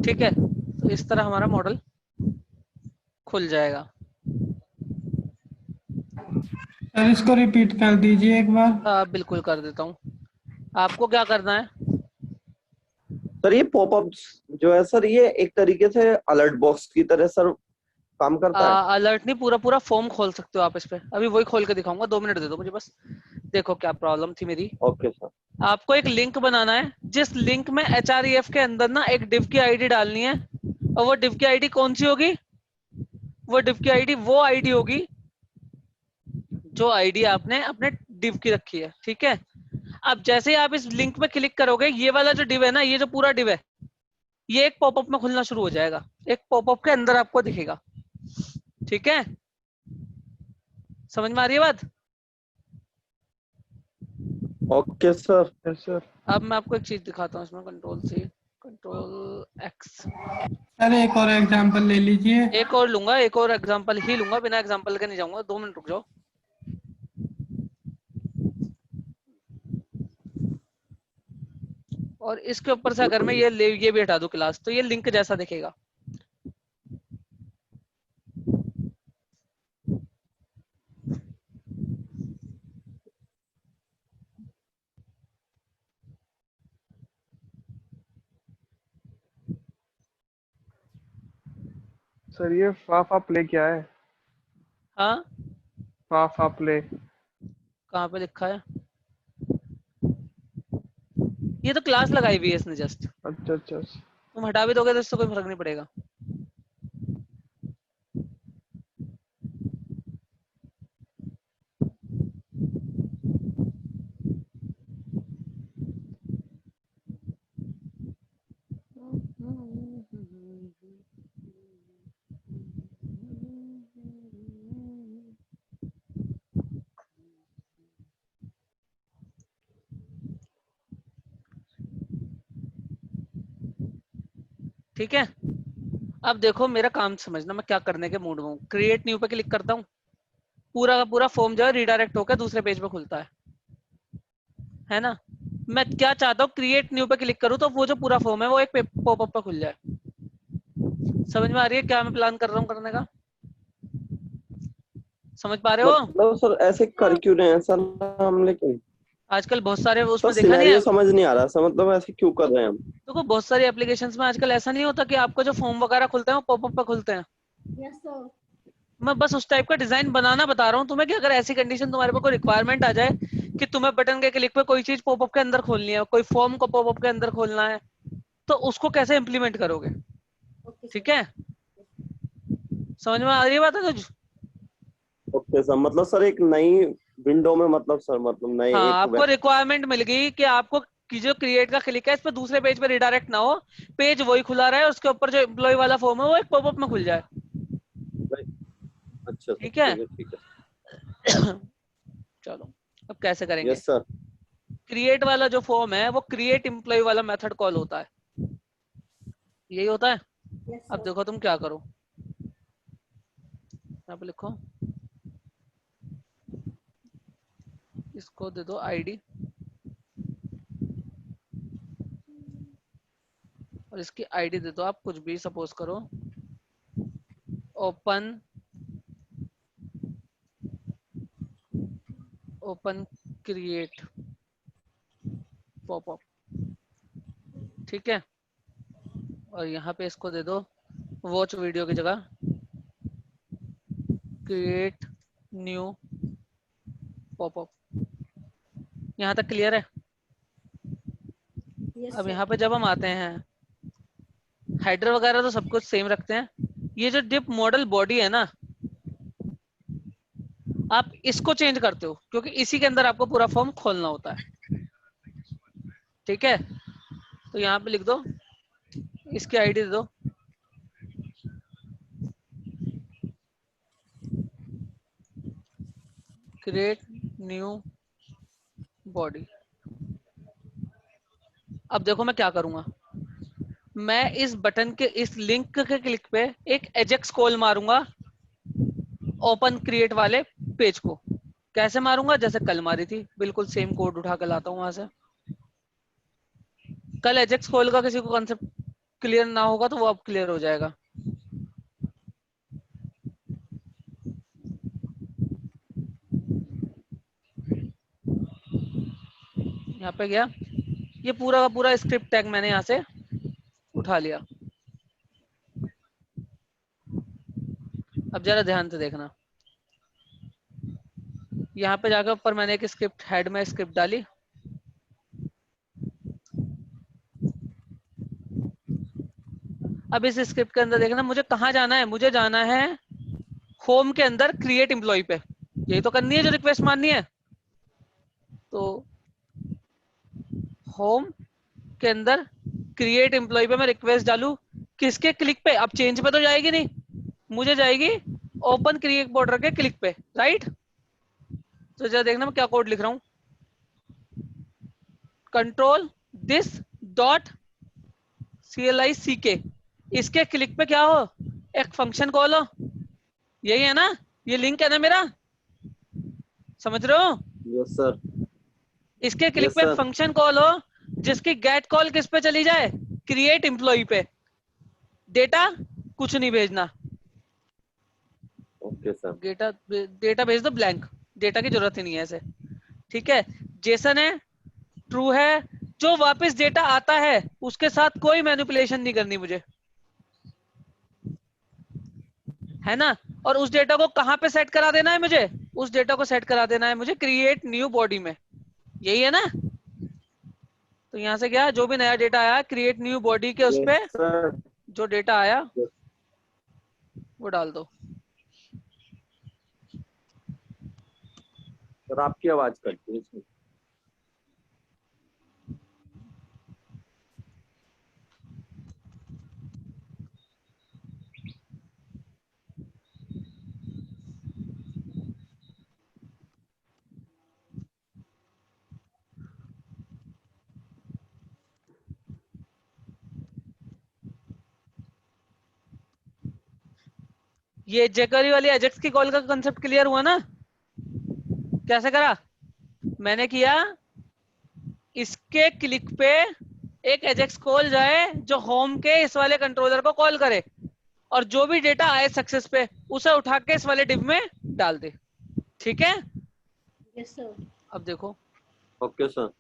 ठीक है, तो इस तरह हमारा मॉडल खुल जाएगा। सर इसको रिपीट कर दीजिए एक बार। बिल्कुल कर देता हूँ। आपको क्या करना है? सर ये पॉपअप्स जो है सर, ये एक तरीके से अलर्ट बॉक्स की तरह सर काम करता है। अलर्ट नहीं, पूरा पूरा फॉर्म खोल सकते हो आप इस पे। अभी वही खोल के दिखाऊंगा, 2 मिनट दे दो मुझे बस। देखो क्या प्रॉब्लम थी मेरी। Okay sir. आपको एक लिंक बनाना है, जिस लिंक में HREF के अंदर ना एक div की आईडी डालनी है, और वो div की आईडी कौन सी होगी? वो div की आईडी वो आईडी होगी जो आईडी आपने अपने div की रखी है। ठीक है, अब जैसे ही आप इस लिंक पे क्लिक करोगे, ये वाला जो div है ना, ये जो पूरा div है, ये एक पॉपअप में खुलना शुरू हो जाएगा। एक पॉपअप के अंदर आपको दिखेगा। ठीक है, समझ में आ रही है बात? Okay sir. Yes sir. अब मैं आपको एक चीज दिखाता हूँ इसमें, Ctrl+C Ctrl+X। सर एक और एग्जांपल ले लीजिए। एक और लूंगा, एक और एग्जांपल ही लूंगा, बिना एग्जांपल के नहीं जाऊंगा। 2 मिनट रुक जाओ। और इसके ऊपर से अगर मैं ये भी हटा दूं क्लास, तो ये लिंक जैसा दिखेगा। सर ये फाफा प्ले क्या है? हाँ, फाफा प्ले। कहाँ पे लिखा है? ये तो क्लास लगाई हुई है इसने जस्ट। अच्छा अच्छा। तुम हटा भी दोगे तो इससे कोई फर्क नहीं पड़ेगा। ठीक है, अब देखो मेरा काम समझना, मैं क्या करने के मूड में हूँ। क्रिएट न्यू पे क्लिक करता हूँ, पूरा का पूरा फॉर्म जो है रिडायरेक्ट होकर दूसरे पेज पे खुलता है ना? मैं क्या चाहता हूँ, क्रिएट न्यू पे क्लिक करूँ तो वो जो पूरा फॉर्म है वो एक पॉपअप पे खुल जाए। समझ में आ रही है क्या मैं प्लान कर रहा हूँ करने का? समझ पा रहे हो? मतलब सर ऐसे कर क्यों रहे हैं सर हम, लेकिन आजकल बहुत सारे सर उसमें देखा नहीं सिनेरियो है? समझ नहीं आ रहा सर, मतलब ऐसे क्यों कर रहे हैं हम? देखो बहुत सारी एप्लीकेशंस में आजकल ऐसा नहीं होता कि आपको जो फॉर्म वगैरह खुलते हैं वो पॉपअप पे खुलते हैं। Yes sir. मैं बस उस टाइप का डिजाइन बनाना बता रहा हूँ तुम्हें, कि अगर ऐसी कंडीशन तुम्हारे पे कोई रिक्वायरमेंट आ जाए कि तुम्हें बटन के क्लिक पे कोई चीज पॉपअप के अंदर खोलनी है, कोई फॉर्म को पॉपअप के अंदर खोलना है, तो उसको कैसे इंप्लीमेंट करोगे? ओके ठीक है, समझ में आ रही है बात है तुझ? ओके सर, मतलब सर एक नई विंडो में, मतलब सर मतलब नए हाँ, एक आपको रिक्वायरमेंट मिल गई कि आपको कि जो क्रिएट का क्लिक है इस पर दूसरे पेज पे रिडायरेक्ट ना हो, पेज वही खुला रहा है, उसके ऊपर जो एम्प्लॉय वाला फॉर्म है वो एक पॉपअप में खुल जाए। अच्छा सर, ठीक है, ठीक है। चलो अब कैसे करेंगे? Yes sir. क्रिएट वाला जो फॉर्म है वो क्रिएट एम्प्लॉय वाला मेथड कॉल होता है, यही होता है। यस अब सर। देखो तुम क्या करो, यहाँ पे लिखो, इसको दे दो आईडी और इसकी आईडी दे दो आप कुछ भी, सपोज करो ओपन क्रिएट पॉपअप। ठीक है, और यहाँ पे इसको दे दो वॉच वीडियो की जगह क्रिएट न्यू पॉपअप। यहाँ तक क्लियर है? यस अब सर। यहाँ पे जब हम आते हैं, हेडर वगैरह तो सब कुछ सेम रखते हैं। ये जो डिप मॉडल बॉडी है ना, आप इसको चेंज करते हो क्योंकि इसी के अंदर आपको पूरा फॉर्म खोलना होता है। ठीक है, तो यहाँ पे लिख दो, इसकी आईडी दे दो, क्रिएट न्यू बॉडी। अब देखो मैं क्या करूंगा, मैं इस बटन के इस लिंक के क्लिक पे एक एजेक्स कॉल मारूंगा ओपन क्रिएट वाले पेज को। कैसे मारूंगा? जैसे कल मारी थी, बिल्कुल सेम कोड उठा कर लाता हूं वहां से। कल एजेक्स कॉल का किसी को कॉन्सेप्ट क्लियर ना होगा तो वो अब क्लियर हो जाएगा। यहाँ पे गया, ये पूरा का पूरा स्क्रिप्ट टैग मैंने यहाँ से उठा लिया। अब जरा ध्यान से देखना, यहाँ पे जाकर ऊपर मैंने एक स्क्रिप्ट हेड में स्क्रिप्ट डाली। अब इस स्क्रिप्ट के अंदर देखना मुझे कहाँ जाना है, मुझे जाना है होम के अंदर क्रिएट एम्प्लॉय पे। यही तो करनी है जो रिक्वेस्ट मारनी है। तो होम के अंदर क्रिएट एम्प्लॉय पे मैं रिक्वेस्ट डालू, किसके क्लिक पे? अब चेंज पे तो जाएगी नहीं, मुझे जाएगी ओपन क्रिएट बॉर्डर के क्लिक पे, राइट? तो जरा देखना मैं क्या कोड लिख रहा हूं, कंट्रोल दिस डॉट CLICK, इसके क्लिक पे क्या हो, एक फंक्शन कॉल हो। यही है ना, ये लिंक है ना मेरा, समझ रहे हो? Yes sir. इसके क्लिक Yes, पे sir. फंक्शन कॉल हो जिसकी गेट कॉल किस पे चली जाए, क्रिएट एम्प्लॉय पे। डेटा कुछ नहीं भेजना, ओके सर। डेटा भेज दो ब्लैंक, डेटा की जरूरत ही नहीं है ऐसे। ठीक है, जेसन है, ट्रू है, जो वापस डेटा आता है उसके साथ कोई मैनिपुलेशन नहीं करनी मुझे, है ना? और उस डेटा को कहां पे सेट करा देना है मुझे? उस डेटा को सेट करा देना है मुझे क्रिएट न्यू बॉडी में। यही है ना? तो यहां से क्या, जो भी नया डेटा आया क्रिएट न्यू बॉडी के उस पे यस सर। जो डेटा आया वो डाल दो। सर आपकी आवाज कटती है इसमें। ये जेकरी वाली एजेक्स की कॉल का कंसेप्ट क्लियर हुआ ना? कैसे करा? मैंने किया, इसके क्लिक पे एक एजेक्स कॉल जाए जो होम के इस वाले कंट्रोलर को कॉल करे और जो भी डेटा आए सक्सेस पे उसे उठा के इस वाले डिव में डाल दे। ठीक है, यस सर। अब देखो ओके सर।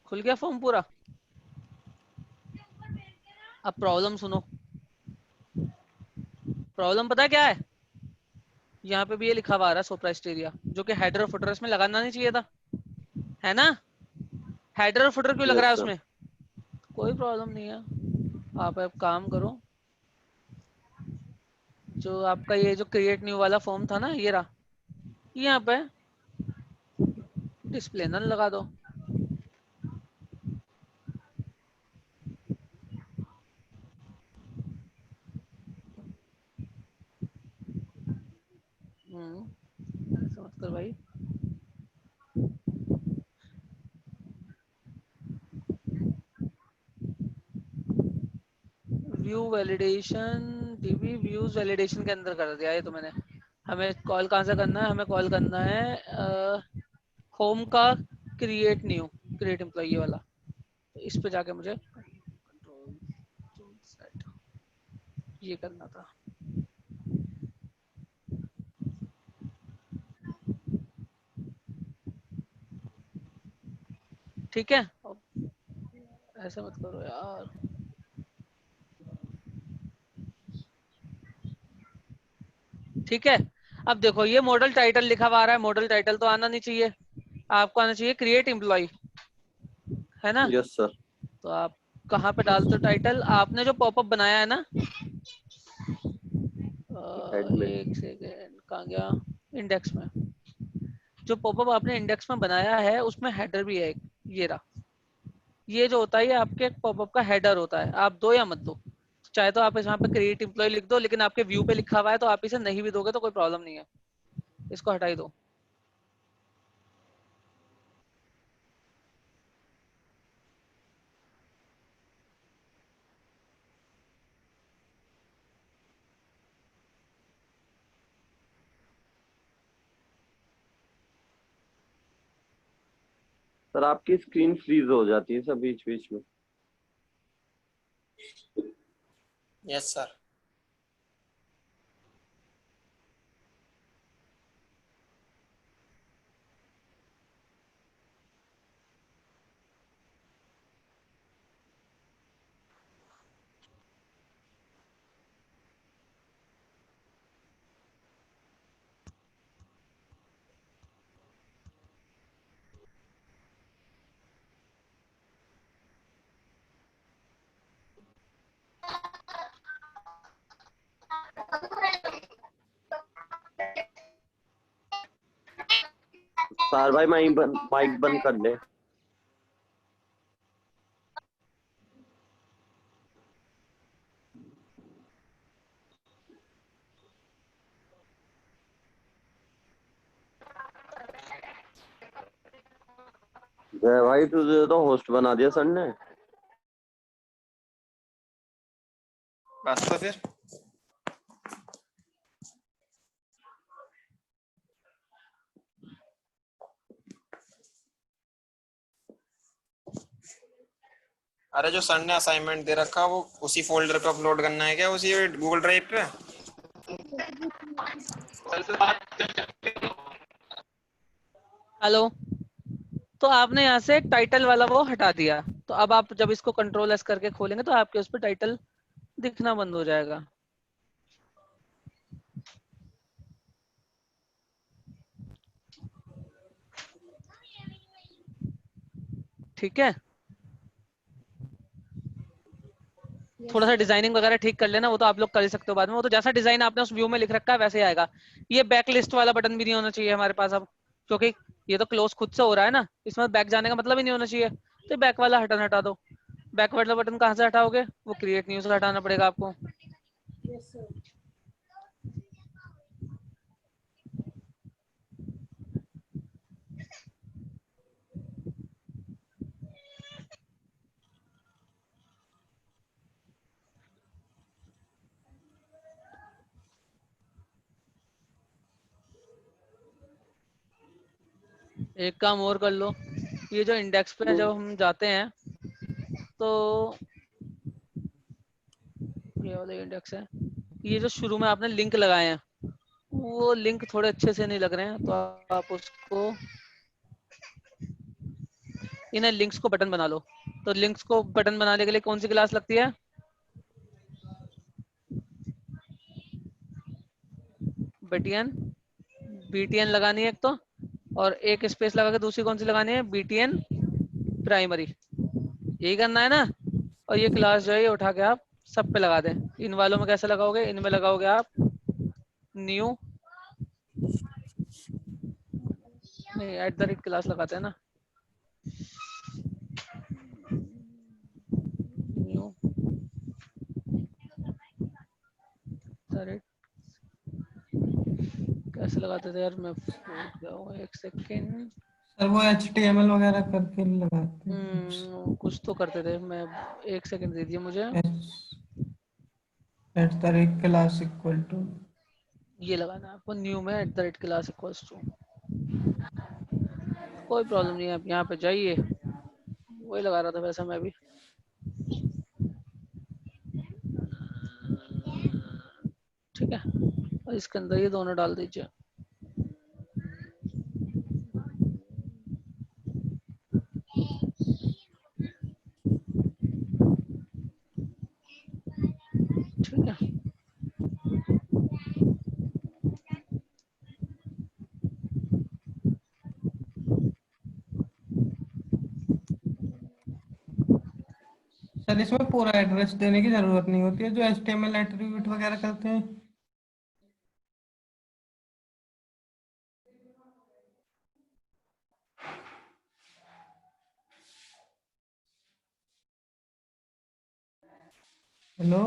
खुल गया फॉर्म पूरा। अब प्रॉब्लम सुनो, प्रॉब्लम पता है क्या है? यहाँ पे भी ये लिखा हुआ आ रहा है सोप्रास्टेरिया, जो कि हेडर और फुटर में लगाना नहीं चाहिए था, है ना? हेडर और फुटर क्यों लग रहा है यस सर। उसमें? कोई प्रॉब्लम नहीं है, आप एक काम करो, जो आपका ये जो क्रिएट न्यू वाला फॉर्म था ना, ये रहा, यहाँ पे डिस्प्ले नन लगा दो। समझ कर भाई, view validation, dB views validation के अंदर कर दिया ये तो मैंने। हमें कॉल कहाँ से करना है? हमें कॉल करना है होम का क्रिएट न्यू, क्रिएट एम्प्लॉई वाला। तो इस पे जाके मुझे कंट्रोल सेट ये करना था। ठीक है, ऐसा मत करो यार। ठीक है, अब देखो ये मॉडल टाइटल लिखा हुआ आ रहा है, मॉडल टाइटल तो आना नहीं चाहिए, आपको आना चाहिए क्रिएट एम्प्लॉय, है ना। Yes sir. तो आप कहाँ पे डालते हो टाइटल, आपने जो पॉपअप बनाया है ना, हेड में। एक सेकेंड, कहाँ गया, इंडेक्स में, जो पॉपअप आपने इंडेक्स में बनाया है उसमें हेडर भी है एक, ये रहा, ये जो होता है ये आपके पॉपअप का हेडर होता है, आप दो या मत दो, चाहे तो आप यहाँ पे क्रिएट एम्प्लॉय लिख दो, लेकिन आपके व्यू पे लिखा हुआ है तो आप इसे नहीं भी दोगे तो कोई प्रॉब्लम नहीं है, इसको हटा ही दो। सर आपकी स्क्रीन फ्रीज हो जाती है सर बीच बीच में। Yes sir. सर भाई माइक बंद कर ले। जय भाई तुझे तो होस्ट बना दिया सर ने। बस तो फिर अरे जो सर ने असाइनमेंट दे रखा वो उसी फोल्डर पे अपलोड करना है क्या, उसी गूगल ड्राइव पे। हेलो, तो आपने यहाँ से टाइटल वाला वो हटा दिया, तो अब आप जब इसको कंट्रोल एस करके खोलेंगे तो आपके उस पर टाइटल दिखना बंद हो जाएगा। ठीक है, थोड़ा सा डिजाइनिंग वगैरह ठीक कर लेना, वो तो आप लोग कर ही सकते हो बाद में, वो तो जैसा डिजाइन आपने उस व्यू में लिख रखा है वैसे ही आएगा। ये बैक लिस्ट वाला बटन भी नहीं होना चाहिए हमारे पास अब, क्योंकि ये तो क्लोज खुद से हो रहा है ना, इसमें बैक जाने का मतलब ही नहीं होना चाहिए, तो बैक वाला बटन हटा दो। बैक वाला बटन कहाँ से हटाओगे, वो क्रिएट न्यू से हटाना पड़ेगा आपको। Yes sir. एक काम और कर लो, ये जो इंडेक्स पे जब हम जाते हैं तो ये वाला इंडेक्स है, ये जो शुरू में आपने लिंक लगाए हैं वो लिंक थोड़े अच्छे से नहीं लग रहे हैं, तो आप उसको, इन्हें लिंक्स को बटन बना लो। तो लिंक्स को बटन बनाने के लिए कौन सी क्लास लगती है, बीटीएन, बीटीएन लगानी है एक तो, और एक स्पेस लगा के दूसरी कौन सी लगानी है, बीटीएन प्राइमरी, यही करना है ना। और ये क्लास जो है ये उठा के आप सब पे लगा दें। इन वालों में कैसे लगाओगे, इनमें लगाओगे आप न्यू, नहीं @ क्लास लगाते हैं ना, न्यू कैसे लगाते थे यार, मैं भूल गया हूँ, एक सेकेंड। सर वो HTML वगैरह करके लगाते हैं। कुछ तो करते थे, मैं एक सेकंड दीजिए मुझे। @class इक्वल टू, ये लगाना है आपको न्यू में @class इक्वल्स टू, कोई प्रॉब्लम नहीं है, आप यहाँ पे जाइए, वही लगा रहा था वैसे मैं भी। ठीक है, और इसके अंदर ये दोनों डाल दीजिए। ठीक है, सर इसमें पूरा एड्रेस देने की जरूरत नहीं होती है, जो HTML एट्रीब्यूट वगैरह करते हैं। हेलो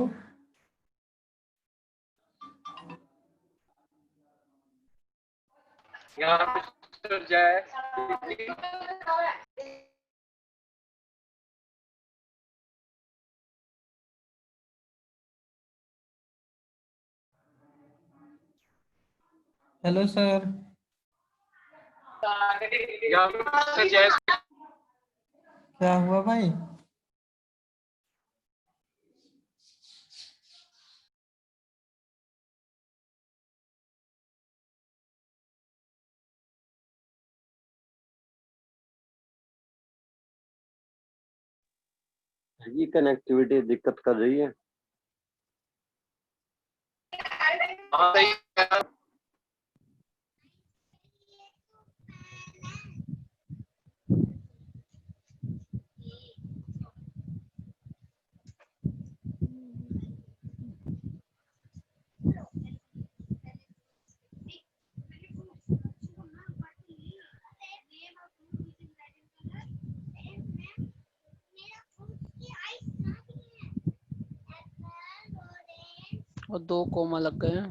यहाँ मिस्टर जय हेलो सर। यहाँ मिस्टर जय क्या हुआ भाई? ये कनेक्टिविटी दिक्कत कर रही है। हाँ सही है। और 2 कोमा लग गए हैं।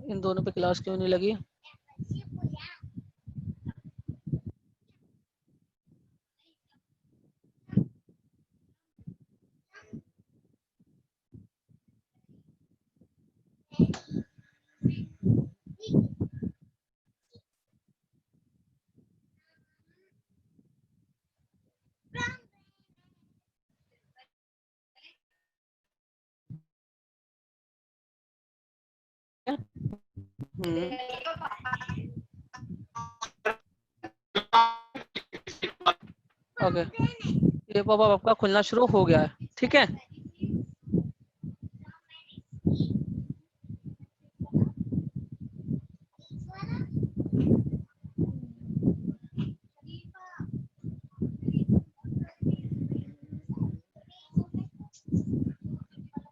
इन दोनों पे क्लास क्यों नहीं लगी? ओके, ये पॉपअप आपका खुलना शुरू हो गया है, ठीक है।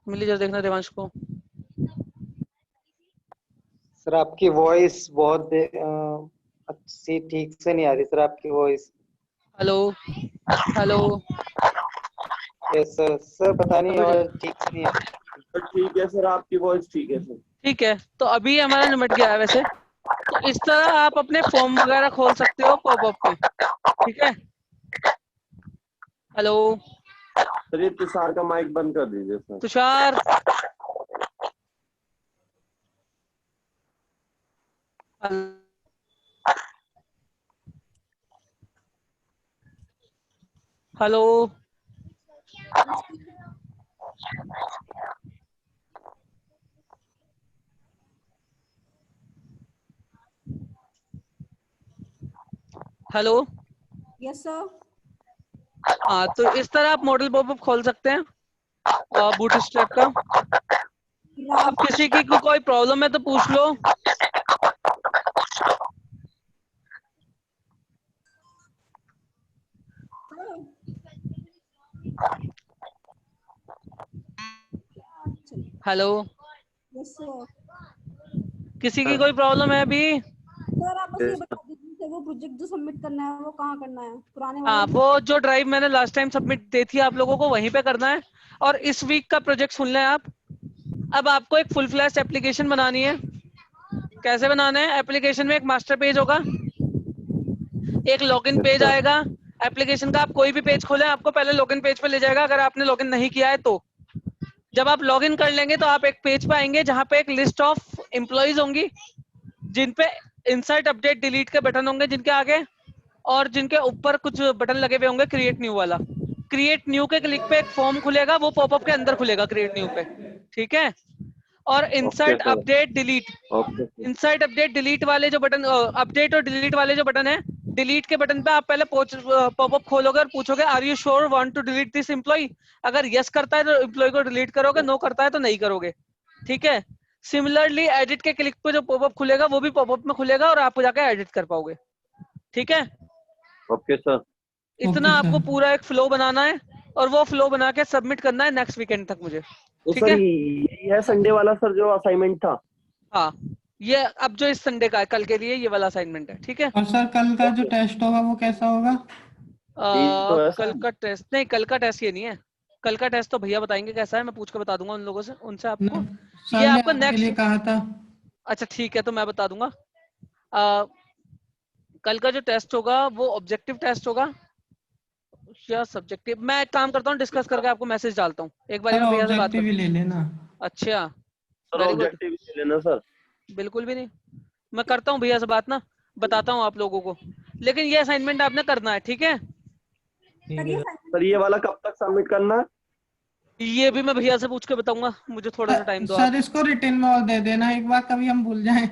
मिली जरा देखना देवांश को। सर आपकी वॉइस बहुत अच्छी ठीक से नहीं आ रही सर, आपकी voice. Hello hello. Yes sir. Sir पता नहीं आवाज ठीक से नहीं आ रही। तो ठीक है सर, आपकी वॉइस ठीक है सर। ठीक है, तो अभी हमारा निमट गया है वैसे। तो इस तरह आप अपने फॉर्म वगैरह खोल सकते हो पॉपअप पे, ठीक है। हेलो सर ये तुषार का माइक बंद कर दीजिए sir. Tushar. Hello hello. Yes sir. हाँ, तो इस तरह आप मॉडल पॉपअप खोल सकते हैं बूटस्ट्रैप का। अब किसी की कोई प्रॉब्लम है तो पूछ लो। Hello, yes sir. किसी की कोई प्रॉब्लम है अभी? सर आप बस ये बता दीजिए, वो प्रोजेक्ट जो सबमिट करना है वो कहाँ करना है? पुराने हाँ, वाले? वो जो ड्राइव मैंने लास्ट टाइम सबमिट दी थी आप लोगों को, वहीं पे करना है। और इस वीक का प्रोजेक्ट सुन लें आप। अब आपको एक फुल फ्लैश एप्लीकेशन बनानी है। कैसे बनाना है? एप्लीकेशन में एक मास्टर पेज होगा, एक लॉगिन पेज आएगा एप्लीकेशन का। आप कोई भी पेज खोलें, आपको पहले लॉगिन पेज पे ले जाएगा अगर आपने लॉगिन नहीं किया है तो। जब आप लॉगिन कर लेंगे तो आप एक पेज पे आएंगे जहां पे एक लिस्ट ऑफ एम्प्लॉइज होंगी, जिन पे इंसर्ट अपडेट डिलीट के बटन होंगे जिनके आगे, और जिनके ऊपर कुछ बटन लगे हुए होंगे क्रिएट न्यू वाला। क्रिएट न्यू के क्लिक पे एक फॉर्म खुलेगा, वो पॉपअप के अंदर खुलेगा क्रिएट न्यू पे, ठीक है। और insert update delete, insert update delete वाले जो बटन, अपडेट और डिलीट वाले जो बटन है, डिलीट के बटन पे आप पहले पॉपअप खोलोगे और पूछोगे are you sure want to delete this employee. अगर यस करता है तो एम्प्लॉय को डिलीट करोगे, नो करता है तो नहीं करोगे। ठीक है। सिमिलरली एडिट के क्लिक पे जो पॉपअप खुलेगा वो भी पॉपअप में खुलेगा और आप जाके एडिट कर पाओगे। ठीक है। Okay sir. इतना Okay, आपको sir. पूरा एक फ्लो बनाना है और वो फ्लो बना के सबमिट करना है नेक्स्ट वीकेंड तक मुझे। तो ठीक सर है। यही है संडे वाला सर जो असाइनमेंट था? हाँ, ये अब जो इस संडे का है, कल के लिए ये वाला असाइनमेंट है। ठीक है। और सर कल का जो टेस्ट होगा वो कैसा होगा? यही तो है कल सर। का टेस्ट नहीं, कल का टेस्ट ये नहीं है। कल का टेस्ट तो भैया बताएंगे कैसा है, मैं पूछ के बता दूंगा उन लोगों से, उनसे आपको। सर ये ने आपका आपके लिए नेक्स्ट। कहा था। अच्छा ठीक है, तो मैं बता दूंगा। कल का जो टेस्ट होगा वो ऑब्जेक्टिव टेस्ट होगा या सब्जेक्टिव, मैं एक काम करता हूँ डिस्कस करके आपको मैसेज डालता हूँ, एक बार सर मैं भैया से बात ऑब्जेक्टिव ही कर। ले लेना। अच्छा सर वेरी गुड। ऑब्जेक्टिव ले लेना सर। बिल्कुल भी नहीं, मैं करता हूँ भैया से बात ना, बताता हूँ आप लोगों को। लेकिन ये असाइनमेंट आपने करना है। ठीक है। सर ये सर ये वाला कब तक सबमिट करना है? ये भी मैं भैया से पूछ के बताऊंगा, मुझे थोड़ा सा टाइम दो आप। सर इसको रिटर्न में और दे देना एक बार, कभी हम भूल जाएं।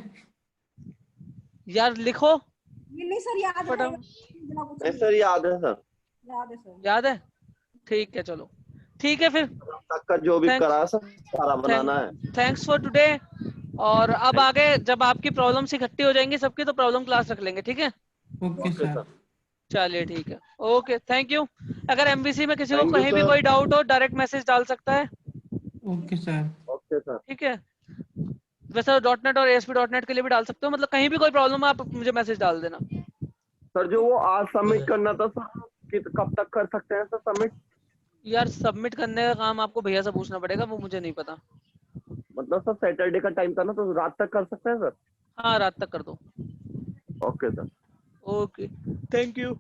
यार लिखो ये नहीं सर, याद फटाफट। रहेगा बिना कुछ नहीं नहीं। सर याद है सर। याद है सर। याद है? ठीक है चलो, ठीक है फिर। तक का जो भी थैंक्स करा है सर सारा बनाना है। Thanks for today. और अब आगे जब आपकी प्रॉब्लम्स इकट्ठी हो जाएंगी सबकी तो प्रॉब्लम क्लास रख लेंगे। ठीक है। Okay okay sir. सर। चलिए ठीक है, ओके थैंक यू। अगर एमबीसी में किसी को थैंक यू कहीं भी सर। कोई डाउट हो डायरेक्ट मैसेज डाल सकता है। Okay sir. Okay sir. ठीक है। वैसे डॉट नेट और एएसपी डॉट नेट के लिए भी डाल सकते हो, मतलब कहीं भी कोई प्रॉब्लम है आप मुझे मैसेज डाल देना। सर जो वो आज सबमिट करना था सर कब तक कर सकते हैं सर सबमिट? यार सबमिट करने का काम आपको भैया से पूछना पड़ेगा, वो मुझे नहीं पता। मतलब सर सैटरडे का टाइम था ना, तो रात तक कर सकते हैं सर? हाँ रात तक कर दो। Okay sir. Okay thank you.